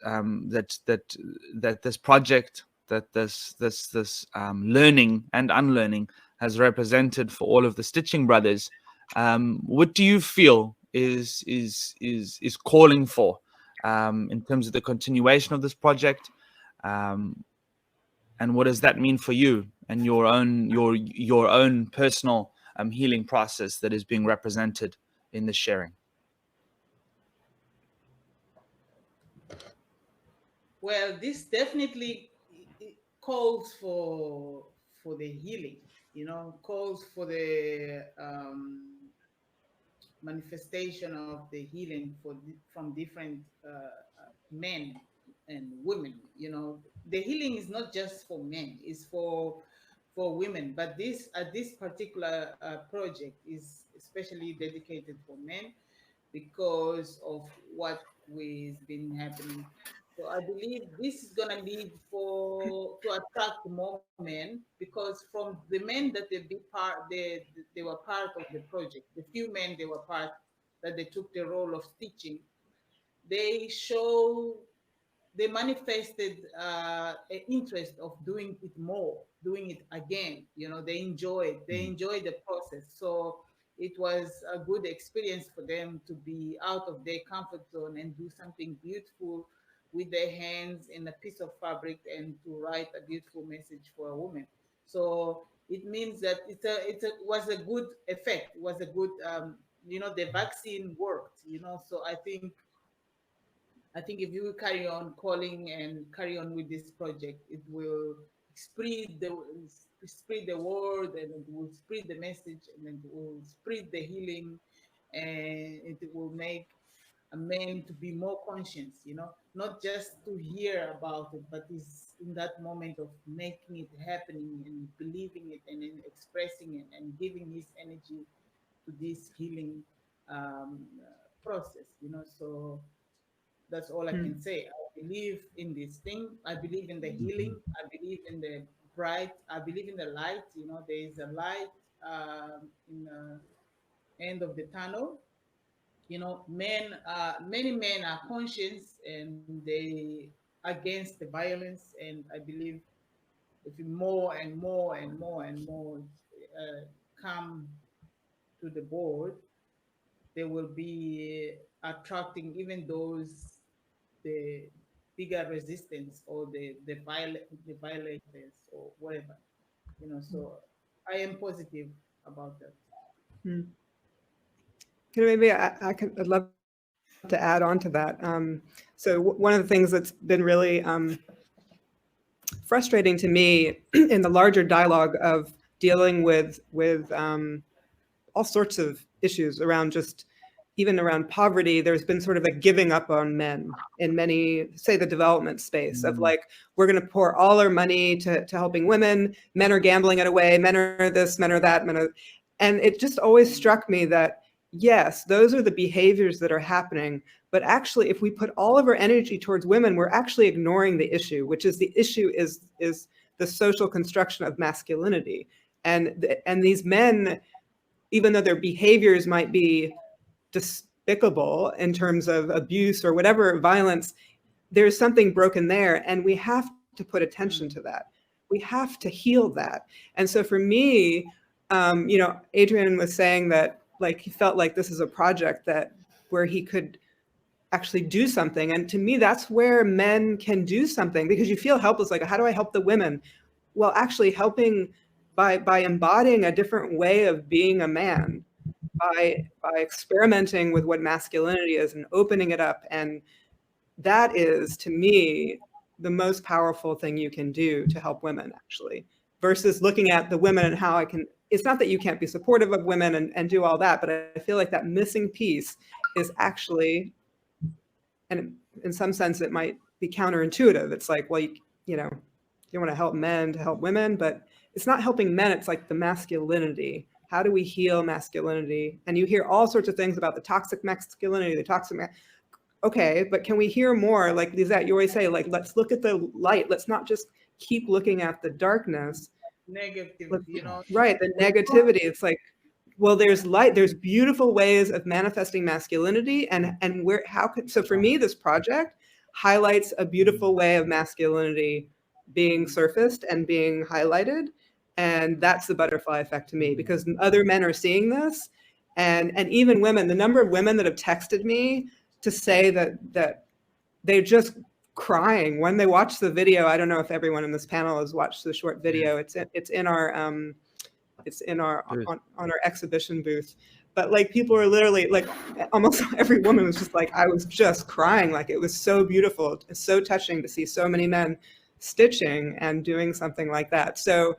this project, that this learning and unlearning has represented for all of the Stitching Brothers. What do you feel is calling for in terms of the continuation of this project, and what does that mean for you and your own personal healing process that is being represented in the sharing? Well, this definitely calls for the healing, calls for the manifestation of the healing from different men and women. The healing is not just for men; it's for women. But this particular project is especially dedicated for men, because of what has been happening So I believe this is going to lead to attract more men, because from the men that they were part of the project, the few men they were part, that they took the role of stitching, they manifested an interest of doing it more, doing it again. They enjoyed the process. So it was a good experience for them to be out of their comfort zone and do something beautiful with their hands in a piece of fabric, and to write a beautiful message for a woman. So it means that it was a good effect. It was a good, the vaccine worked. So I think if you carry on calling and carry on with this project, it will spread the word, and it will spread the message, and it will spread the healing, and it will make a man to be more conscious, not just to hear about it, but is in that moment of making it happening and believing it, and then expressing it and giving his energy to this healing process. So that's all I can say. I believe in this thing. I believe in the healing. I believe in the bright. I believe in the light. There is a light in the end of the tunnel. Many men are conscious, and they against the violence. And I believe if more and more and more and more come to the board, they will be attracting even those the bigger resistance, or the violators, or whatever. So I am positive about that. Maybe I'd love to add on to that. So one of the things that's been really frustrating to me in the larger dialogue of dealing with all sorts of issues around even around poverty, there's been sort of a giving up on men in many, say, the development space of like, we're going to pour all our money to helping women. Men are gambling it away. Men are this, men are that, and it just always struck me that, yes, those are the behaviors that are happening. But actually, if we put all of our energy towards women, we're actually ignoring the issue, which is the issue is the social construction of masculinity. And these men, even though their behaviors might be despicable in terms of abuse or whatever violence, there's something broken there, and we have to put attention to that. We have to heal that. And so for me, Adrian was saying that like he felt like this is a project where he could actually do something. And to me, that's where men can do something, because you feel helpless, like, how do I help the women? Well, actually helping by embodying a different way of being a man, by experimenting with what masculinity is and opening it up. And that is, to me, the most powerful thing you can do to help women, actually, versus looking at the women and how it's not that you can't be supportive of women and do all that, but I feel like that missing piece is actually, and in some sense it might be counterintuitive. It's like, well, you want to help men to help women, but it's not helping men. It's like the masculinity. How do we heal masculinity? And you hear all sorts of things about the toxic masculinity, okay, but can we hear more? Like Lizette, you always say, like, let's look at the light. Let's not just keep looking at the darkness. Negative, Right, the negativity. It's like, well, there's light, there's beautiful ways of manifesting masculinity, and so for me, this project highlights a beautiful way of masculinity being surfaced and being highlighted. And that's the butterfly effect to me, because other men are seeing this, and even women. The number of women that have texted me to say that they're just crying when they watch the video. I don't know if everyone in this panel has watched the short video. It's in our on our exhibition booth. But like, people are literally like, almost every woman was just like, I was just crying. Like, it was so beautiful. It's so touching to see so many men stitching and doing something like that. So,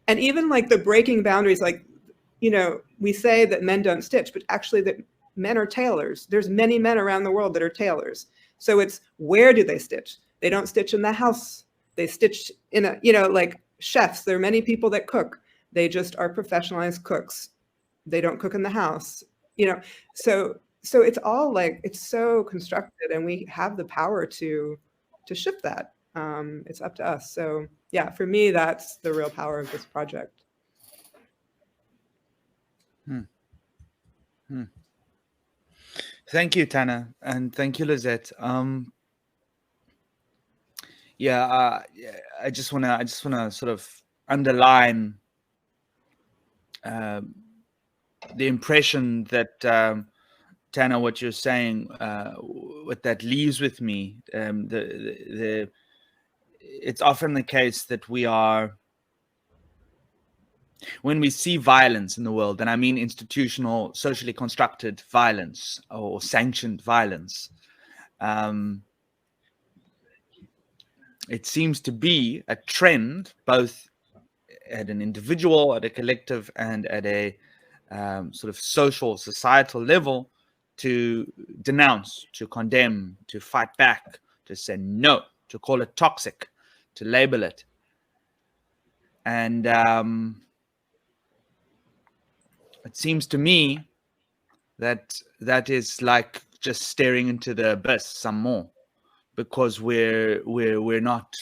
and even like the breaking boundaries, like, we say that men don't stitch, but actually that men are tailors. There's many men around the world that are tailors. So it's, where do they stitch? They don't stitch in the house. They stitch in like chefs. There are many people that cook. They just are professionalized cooks. They don't cook in the house, So it's all like, it's so constructed, and we have the power to shift that. It's up to us. So yeah, for me, that's the real power of this project. Thank you, Tana, and thank you, Lizette. I just wanna sort of underline the impression that Tana, what you're saying, what that leaves with me. It's often the case that when we see violence in the world, and I mean institutional, socially constructed violence or sanctioned violence, it seems to be a trend, both at an individual, at a collective, and at a sort of social, societal level, to denounce, to condemn, to fight back, to say no, to call it toxic, to label it. And it seems to me that that is like just staring into the abyss some more, because we're not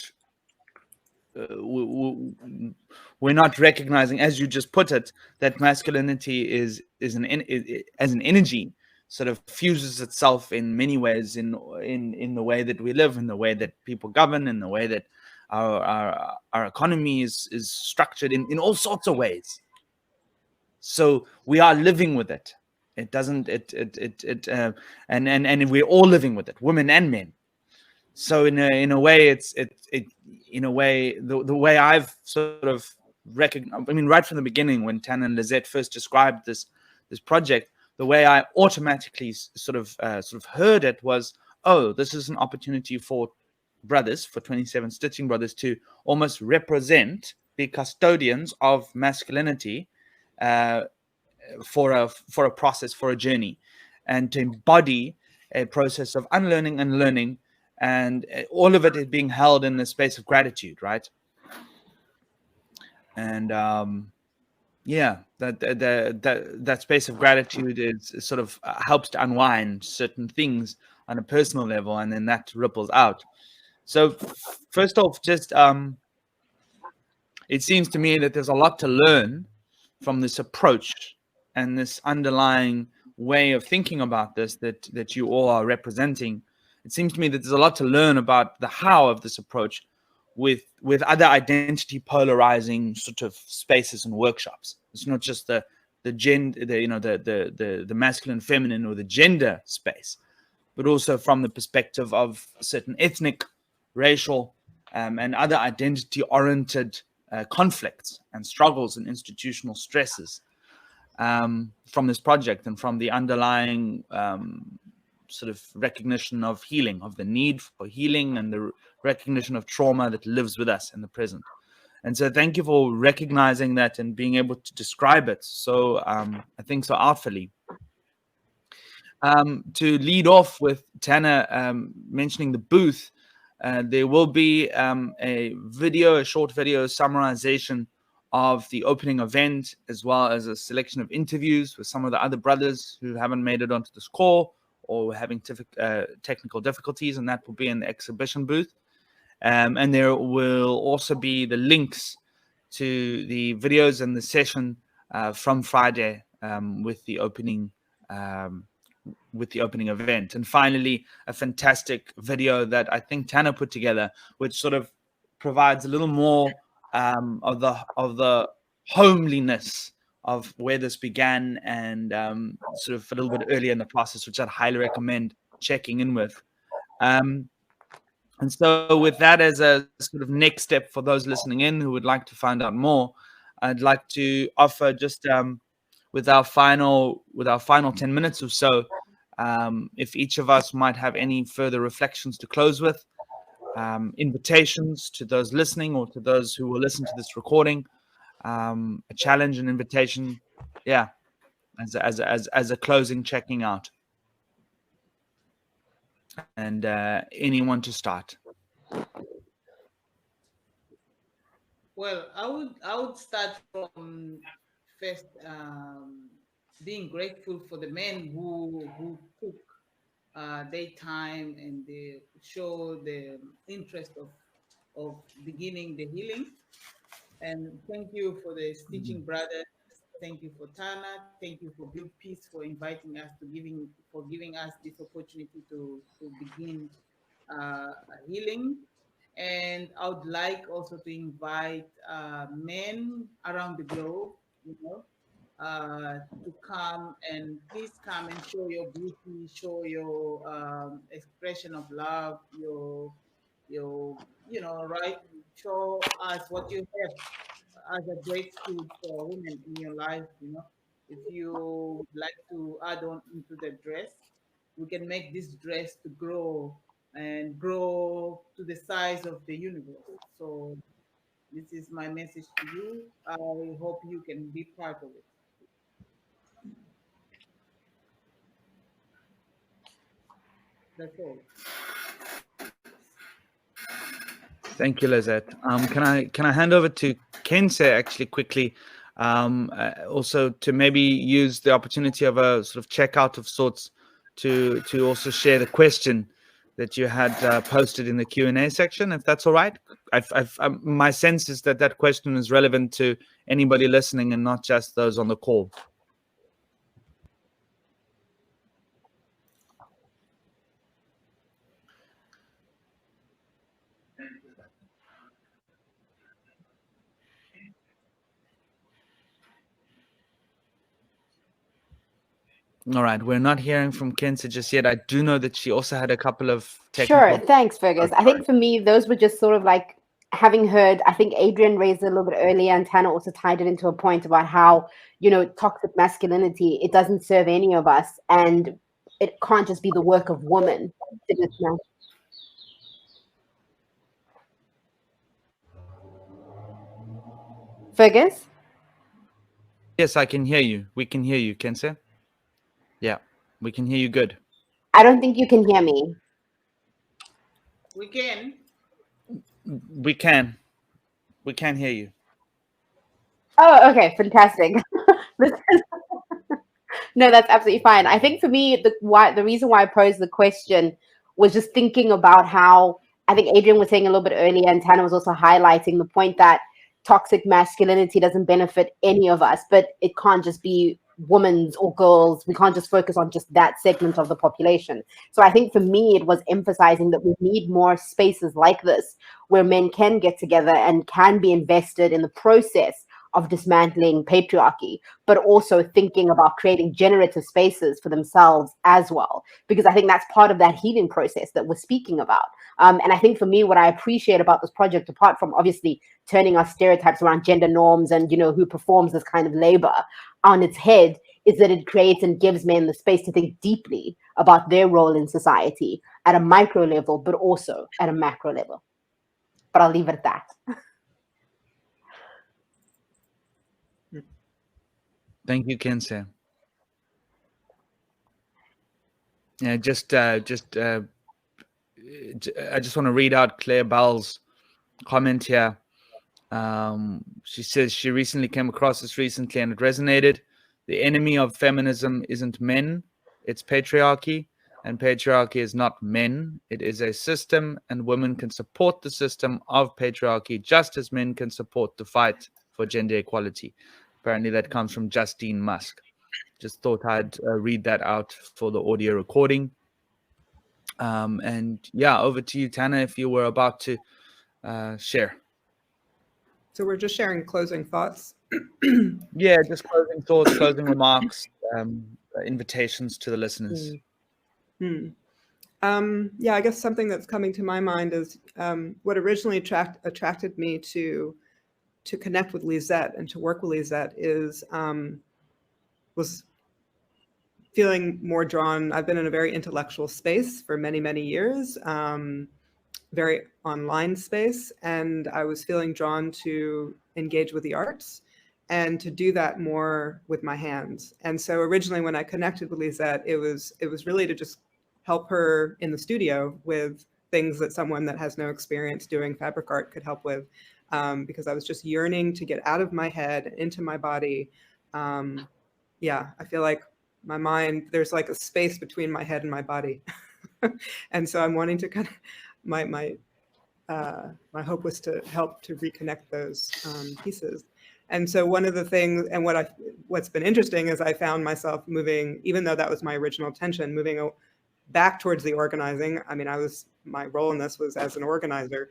we're not recognizing, as you just put it, that masculinity is as an energy sort of fuses itself in many ways in the way that we live, in the way that people govern, in the way that our economy is structured in all sorts of ways. So we are living with it. It doesn't and we're all living with it, women and men. So in a way, in a way, the way I've sort of recognized, I mean, right from the beginning, when Tana and Lizette first described this project, the way I automatically sort of heard it was, oh, this is an opportunity for brothers, for 27 Stitching Brothers, to almost represent the custodians of masculinity for a process, for a journey, and to embody a process of unlearning and learning, and all of it is being held in the space of gratitude, right? And that space of gratitude is sort of helps to unwind certain things on a personal level, and then that ripples out. So first off, just it seems to me that there's a lot to learn from this approach and this underlying way of thinking about this that you all are representing. It seems to me that there's a lot to learn about the how of this approach with other identity polarizing sort of spaces and workshops. It's not just the gender, the masculine, feminine, or the gender space, but also from the perspective of certain ethnic, racial, and other identity-oriented conflicts and struggles and institutional stresses from this project, and from the underlying sort of recognition of healing, of the need for healing, and the recognition of trauma that lives with us in the present. And so thank you for recognizing that and being able to describe it so, I think, so artfully. To lead off with Tana mentioning the booth, there will be a short video summarization of the opening event, as well as a selection of interviews with some of the other brothers who haven't made it onto this call or were having technical difficulties, and that will be in the exhibition booth. And there will also be the links to the videos and the session from Friday with the opening event. And finally, a fantastic video that I think Tana put together, which sort of provides a little more of the homeliness of where this began, and sort of a little bit earlier in the process, which I'd highly recommend checking in with. And so with that as a sort of next step for those listening in who would like to find out more, I'd like to offer just with our final 10 minutes or so, if each of us might have any further reflections to close with, invitations to those listening or to those who will listen to this recording, a challenge, an invitation, as a closing checking out. And anyone to start? Well, I would start from first being grateful for the men who took their time and they show the interest of beginning the healing. And thank you for the Stitching Brothers. Thank you for Tana. Thank you for Build Peace for inviting us for giving us this opportunity to begin healing. And I would like also to invite men around the globe, you know, to come and please come and show your beauty, show your expression of love, your right, show us what you have as a great food for women in your life. If you would like to add on into the dress, we can make this dress to grow and grow to the size of the universe. So this is my message to you. I hope you can be part of it. That's all. Thank you, Lizette. Can I hand over to Khensa actually quickly, also to maybe use the opportunity of a sort of checkout of sorts to also share the question that you had posted in the Q&A section, if that's all right. My sense is that question is relevant to anybody listening and not just those on the call. All right, we're not hearing from Khensa just yet. I do know that she also had a couple of technical... Sure, thanks, Fergus. I think for me, those were just sort of like having heard, I think Adrian raised it a little bit earlier, and Tana also tied it into a point about how, toxic masculinity, it doesn't serve any of us, and it can't just be the work of women. Fergus? Yes, I can hear you. We can hear you, Khensa. Yeah, we can hear you good. I don't think you can hear me. We can. We can. We can hear you. Oh, okay, fantastic. No, that's absolutely fine. I think for me, the reason why I posed the question was just thinking about how I think Adrian was saying a little bit earlier, and Tana was also highlighting the point that toxic masculinity doesn't benefit any of us, but it can't just be women's or girls. We can't just focus on just that segment of the population. So I think for me, it was emphasizing that we need more spaces like this where men can get together and can be invested in the process of dismantling patriarchy, but also thinking about creating generative spaces for themselves as well, because I think that's part of that healing process that we're speaking about. And I think for me, what I appreciate about this project, apart from obviously turning our stereotypes around gender norms and, who performs this kind of labor on its head, is that it creates and gives men the space to think deeply about their role in society at a micro level, but also at a macro level. But I'll leave it at that. Thank you, Khensa. Yeah, I just want to read out Claire Bell's comment here. She says she recently came across this recently and it resonated. The enemy of feminism isn't men, it's patriarchy. And patriarchy is not men, it is a system, and women can support the system of patriarchy just as men can support the fight for gender equality. Apparently that comes from Justine Musk. Just thought I'd read that out for the audio recording. And yeah, over to you, Tana, if you were about to share. So we're just sharing closing thoughts. Yeah, just closing thoughts, closing remarks, invitations to the listeners. Yeah, I guess something that's coming to my mind is what originally attracted me to connect with Lizette and to work with Lizette was feeling more drawn. I've been in a very intellectual space for many, many years, very online space, and I was feeling drawn to engage with the arts and to do that more with my hands. And so originally when I connected with Lizette, it was really to just help her in the studio with things that someone that has no experience doing fabric art could help with, because I was just yearning to get out of my head, into my body. Yeah, I feel like my mind, there's like a space between my head and my body. And so I'm wanting to kind of, my hope was to help to reconnect those pieces. And so one of the things, and what's been interesting is I found myself moving, even though that was my original intention, moving back towards the organizing. I mean, my role in this was as an organizer,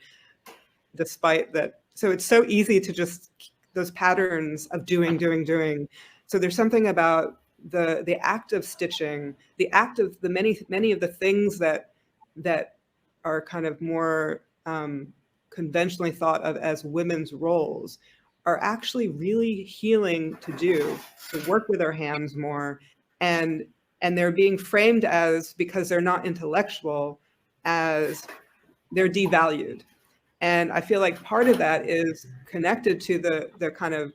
despite that. So it's so easy to just, those patterns of doing. So there's something about the act of stitching, the act of the many of the things that are kind of more conventionally thought of as women's roles are actually really healing to do, to work with our hands more. And they're being framed as, because they're not intellectual, as they're devalued. And I feel like part of that is connected to the kind of,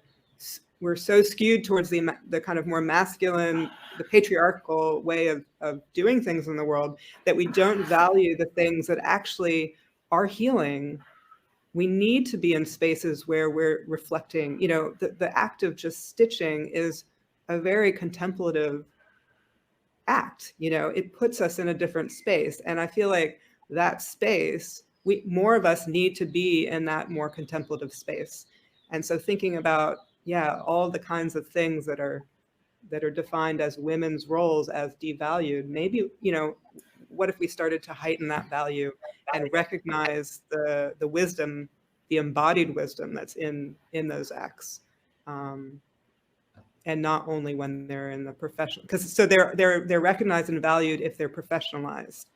we're so skewed towards the kind of more masculine, the patriarchal way of doing things in the world, that we don't value the things that actually are healing. We need to be in spaces where we're reflecting, the act of just stitching is a very contemplative act, it puts us in a different space. And I feel like that space, more of us need to be in that more contemplative space. And so thinking about, all the kinds of things that are defined as women's roles as devalued, maybe, what if we started to heighten that value and recognize the wisdom, the embodied wisdom that's in those acts, and not only when they're in the professional, because so they're recognized and valued if they're professionalized.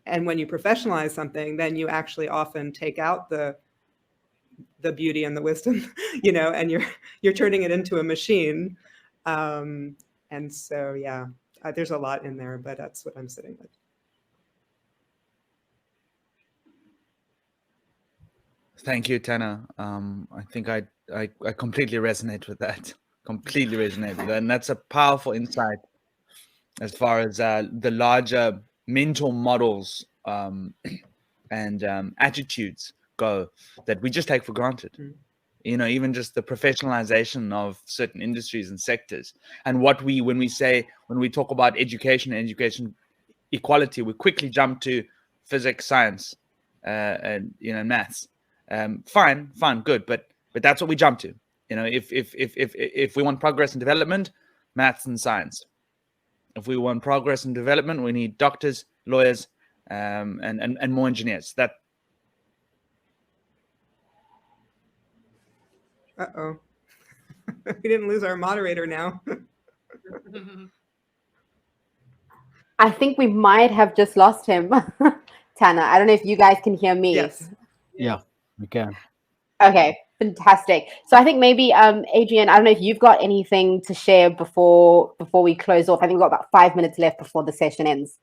And when you professionalize something, then you actually often take out the beauty and the wisdom, and you're turning it into a machine. And so, there's a lot in there, but that's what I'm sitting with. Thank you, Tana. I think I completely resonate with that. And that's a powerful insight as far as the larger mental models and attitudes go that we just take for granted. Even just the professionalization of certain industries and sectors, and when we talk about education and education equality, we quickly jump to physics, science, and maths. Fine, good, but that's what we jump to. If we want progress and development, maths and science. If we want progress and development, we need doctors, lawyers, and more engineers. That. Uh-oh. We didn't lose our moderator now. I think we might have just lost him. Tana, I don't know if you guys can hear me. Yes. Yeah, we can. Okay, fantastic. So I think maybe, Adrian, I don't know if you've got anything to share before we close off. I think we've got about 5 minutes left before the session ends.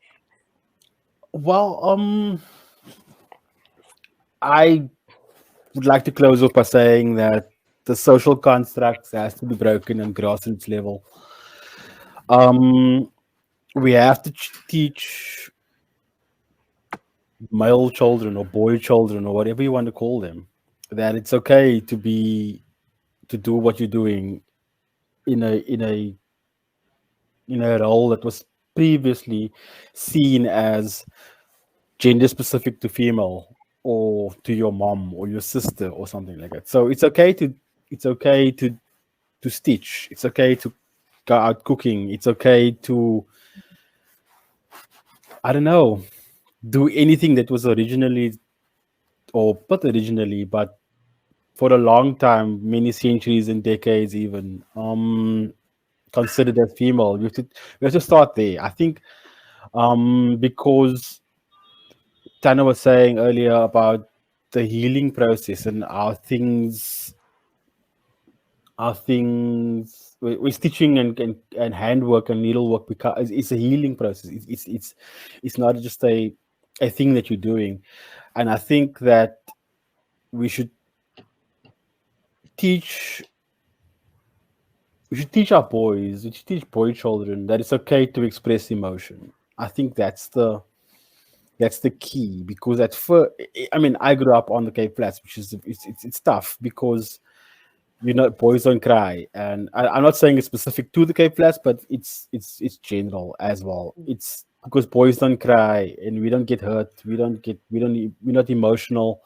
Well, I would like to close off by saying that the social constructs has to be broken on grassroots level. We have to teach male children or boy children or whatever you want to call them that it's okay to do what you're doing in a role that was previously seen as gender specific to female or to your mom or your sister or something like that. So it's okay to stitch. It's okay to go out cooking. It's okay to, I don't know, do anything that was originally, or not originally, but for a long time, many centuries and decades even, considered as female. We have to start there. I think because Tana was saying earlier about the healing process and our things, we're stitching and handwork and needlework because it's a healing process. It's not just a thing that you're doing. And I think that we should teach our boys, we should teach boy children that it's okay to express emotion. I think that's the key, because I grew up on the Cape Flats, which is it's tough because boys don't cry, and I'm not saying it's specific to the Cape Flats, but it's general as well. It's because boys don't cry, and we don't get hurt. We're not emotional.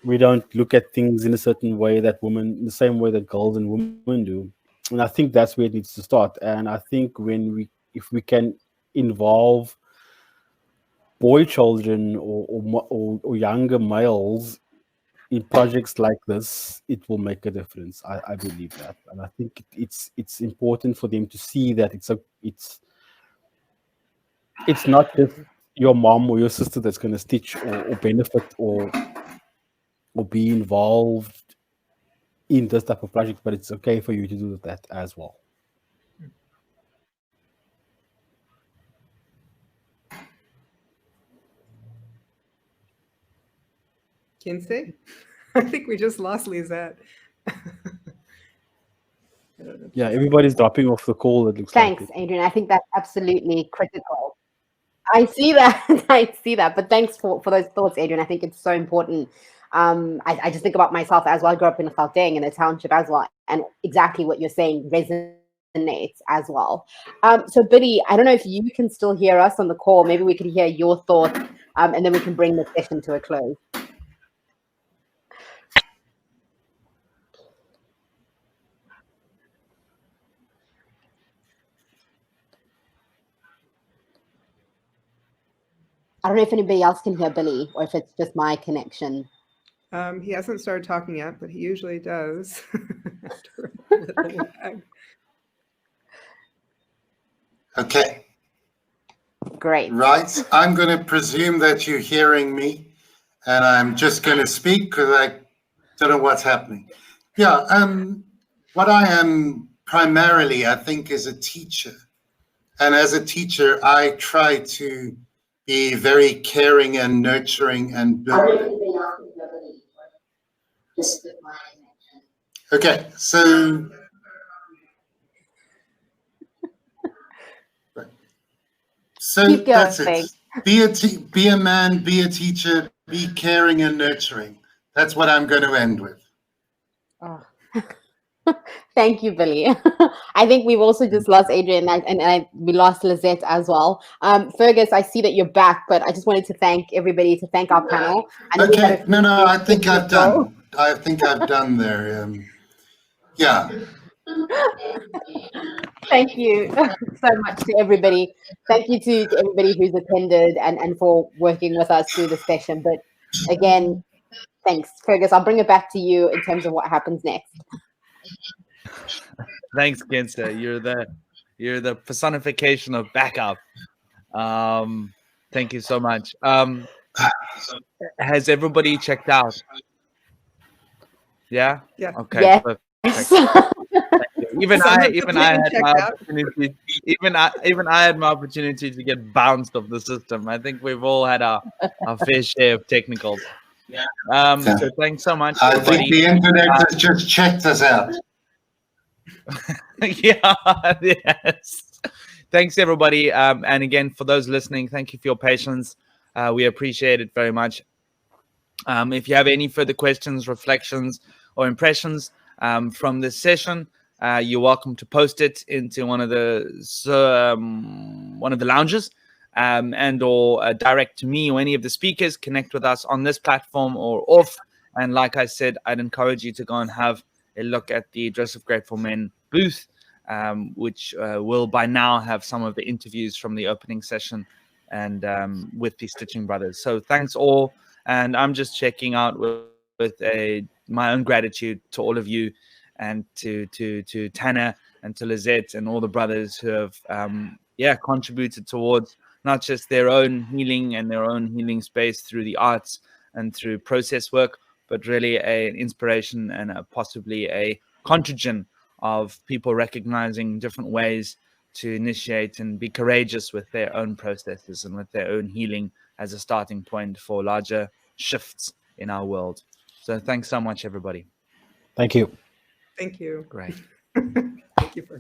We don't look at things in a certain way that women, in the same way that girls and women do. And I think that's where it needs to start. And I think if we can involve boy children or younger males in projects like this, it will make a difference. I believe that, and I think it's important for them to see that it's not just your mom or your sister that's going to stitch or benefit or be involved in this type of project, but it's okay for you to do that as well. Khensa? I think we just lost Lizette. Yeah, everybody's dropping off the call. It looks Thanks, like Adrian. I think that's absolutely critical. I see that. I see that. But thanks for those thoughts, Adrian. I think it's so important. I just think about myself as well. I grew up in Gauteng, in a township as well, and exactly what you're saying resonates as well. So, Biddy, I don't know if you can still hear us on the call. Maybe we could hear your thoughts, and then we can bring the session to a close. I don't know if anybody else can hear Billy or if it's just my connection. He hasn't started talking yet, but he usually does. After a little lag. Okay. Great. Right. I'm going to presume that you're hearing me, and I'm just going to speak because I don't know what's happening. Yeah. What I am primarily, I think, is a teacher. And as a teacher, I try to be very caring and nurturing and building. Okay, so that's it. Be a man, be a teacher, be caring and nurturing. That's what I'm going to end with. Oh. Thank you, Billy. I think we've also just lost Adrian and we lost Lizette as well. Fergus, I see that you're back, but I just wanted to thank everybody, to thank our panel. Okay, no, I think I've done. I think I've done there. Yeah. Thank you so much to everybody. Thank you to everybody who's attended and for working with us through the session. But again, thanks, Fergus. I'll bring it back to you in terms of what happens next. Thanks, Khensa. You're the personification of backup. Thank you so much. Has everybody checked out? Yeah. Yeah. Okay. Yes. Perfect. Even I had my opportunity. Even I had my opportunity to get bounced off the system. I think we've all had our fair share of technicals. So thanks so much. I think the internet has just checked us out. Yeah. Yes. Thanks, everybody. And again, for those listening, thank you for your patience. We appreciate it very much. If you have any further questions, reflections, or impressions from this session, you're welcome to post it into one of the lounges, and or direct to me or any of the speakers. Connect with us on this platform or off. And like I said, I'd encourage you to go and have a look at the Dress of Grateful Men booth, which will by now have some of the interviews from the opening session and with the Stitching Brothers. So thanks all. And I'm just checking out with my own gratitude to all of you, and to Tana and to Lizette and all the brothers who have contributed towards not just their own healing and their own healing space through the arts and through process work, but really an inspiration and possibly a contagion of people recognizing different ways to initiate and be courageous with their own processes and with their own healing as a starting point for larger shifts in our world. So thanks so much, everybody. Thank you. Thank you. Great. Thank you for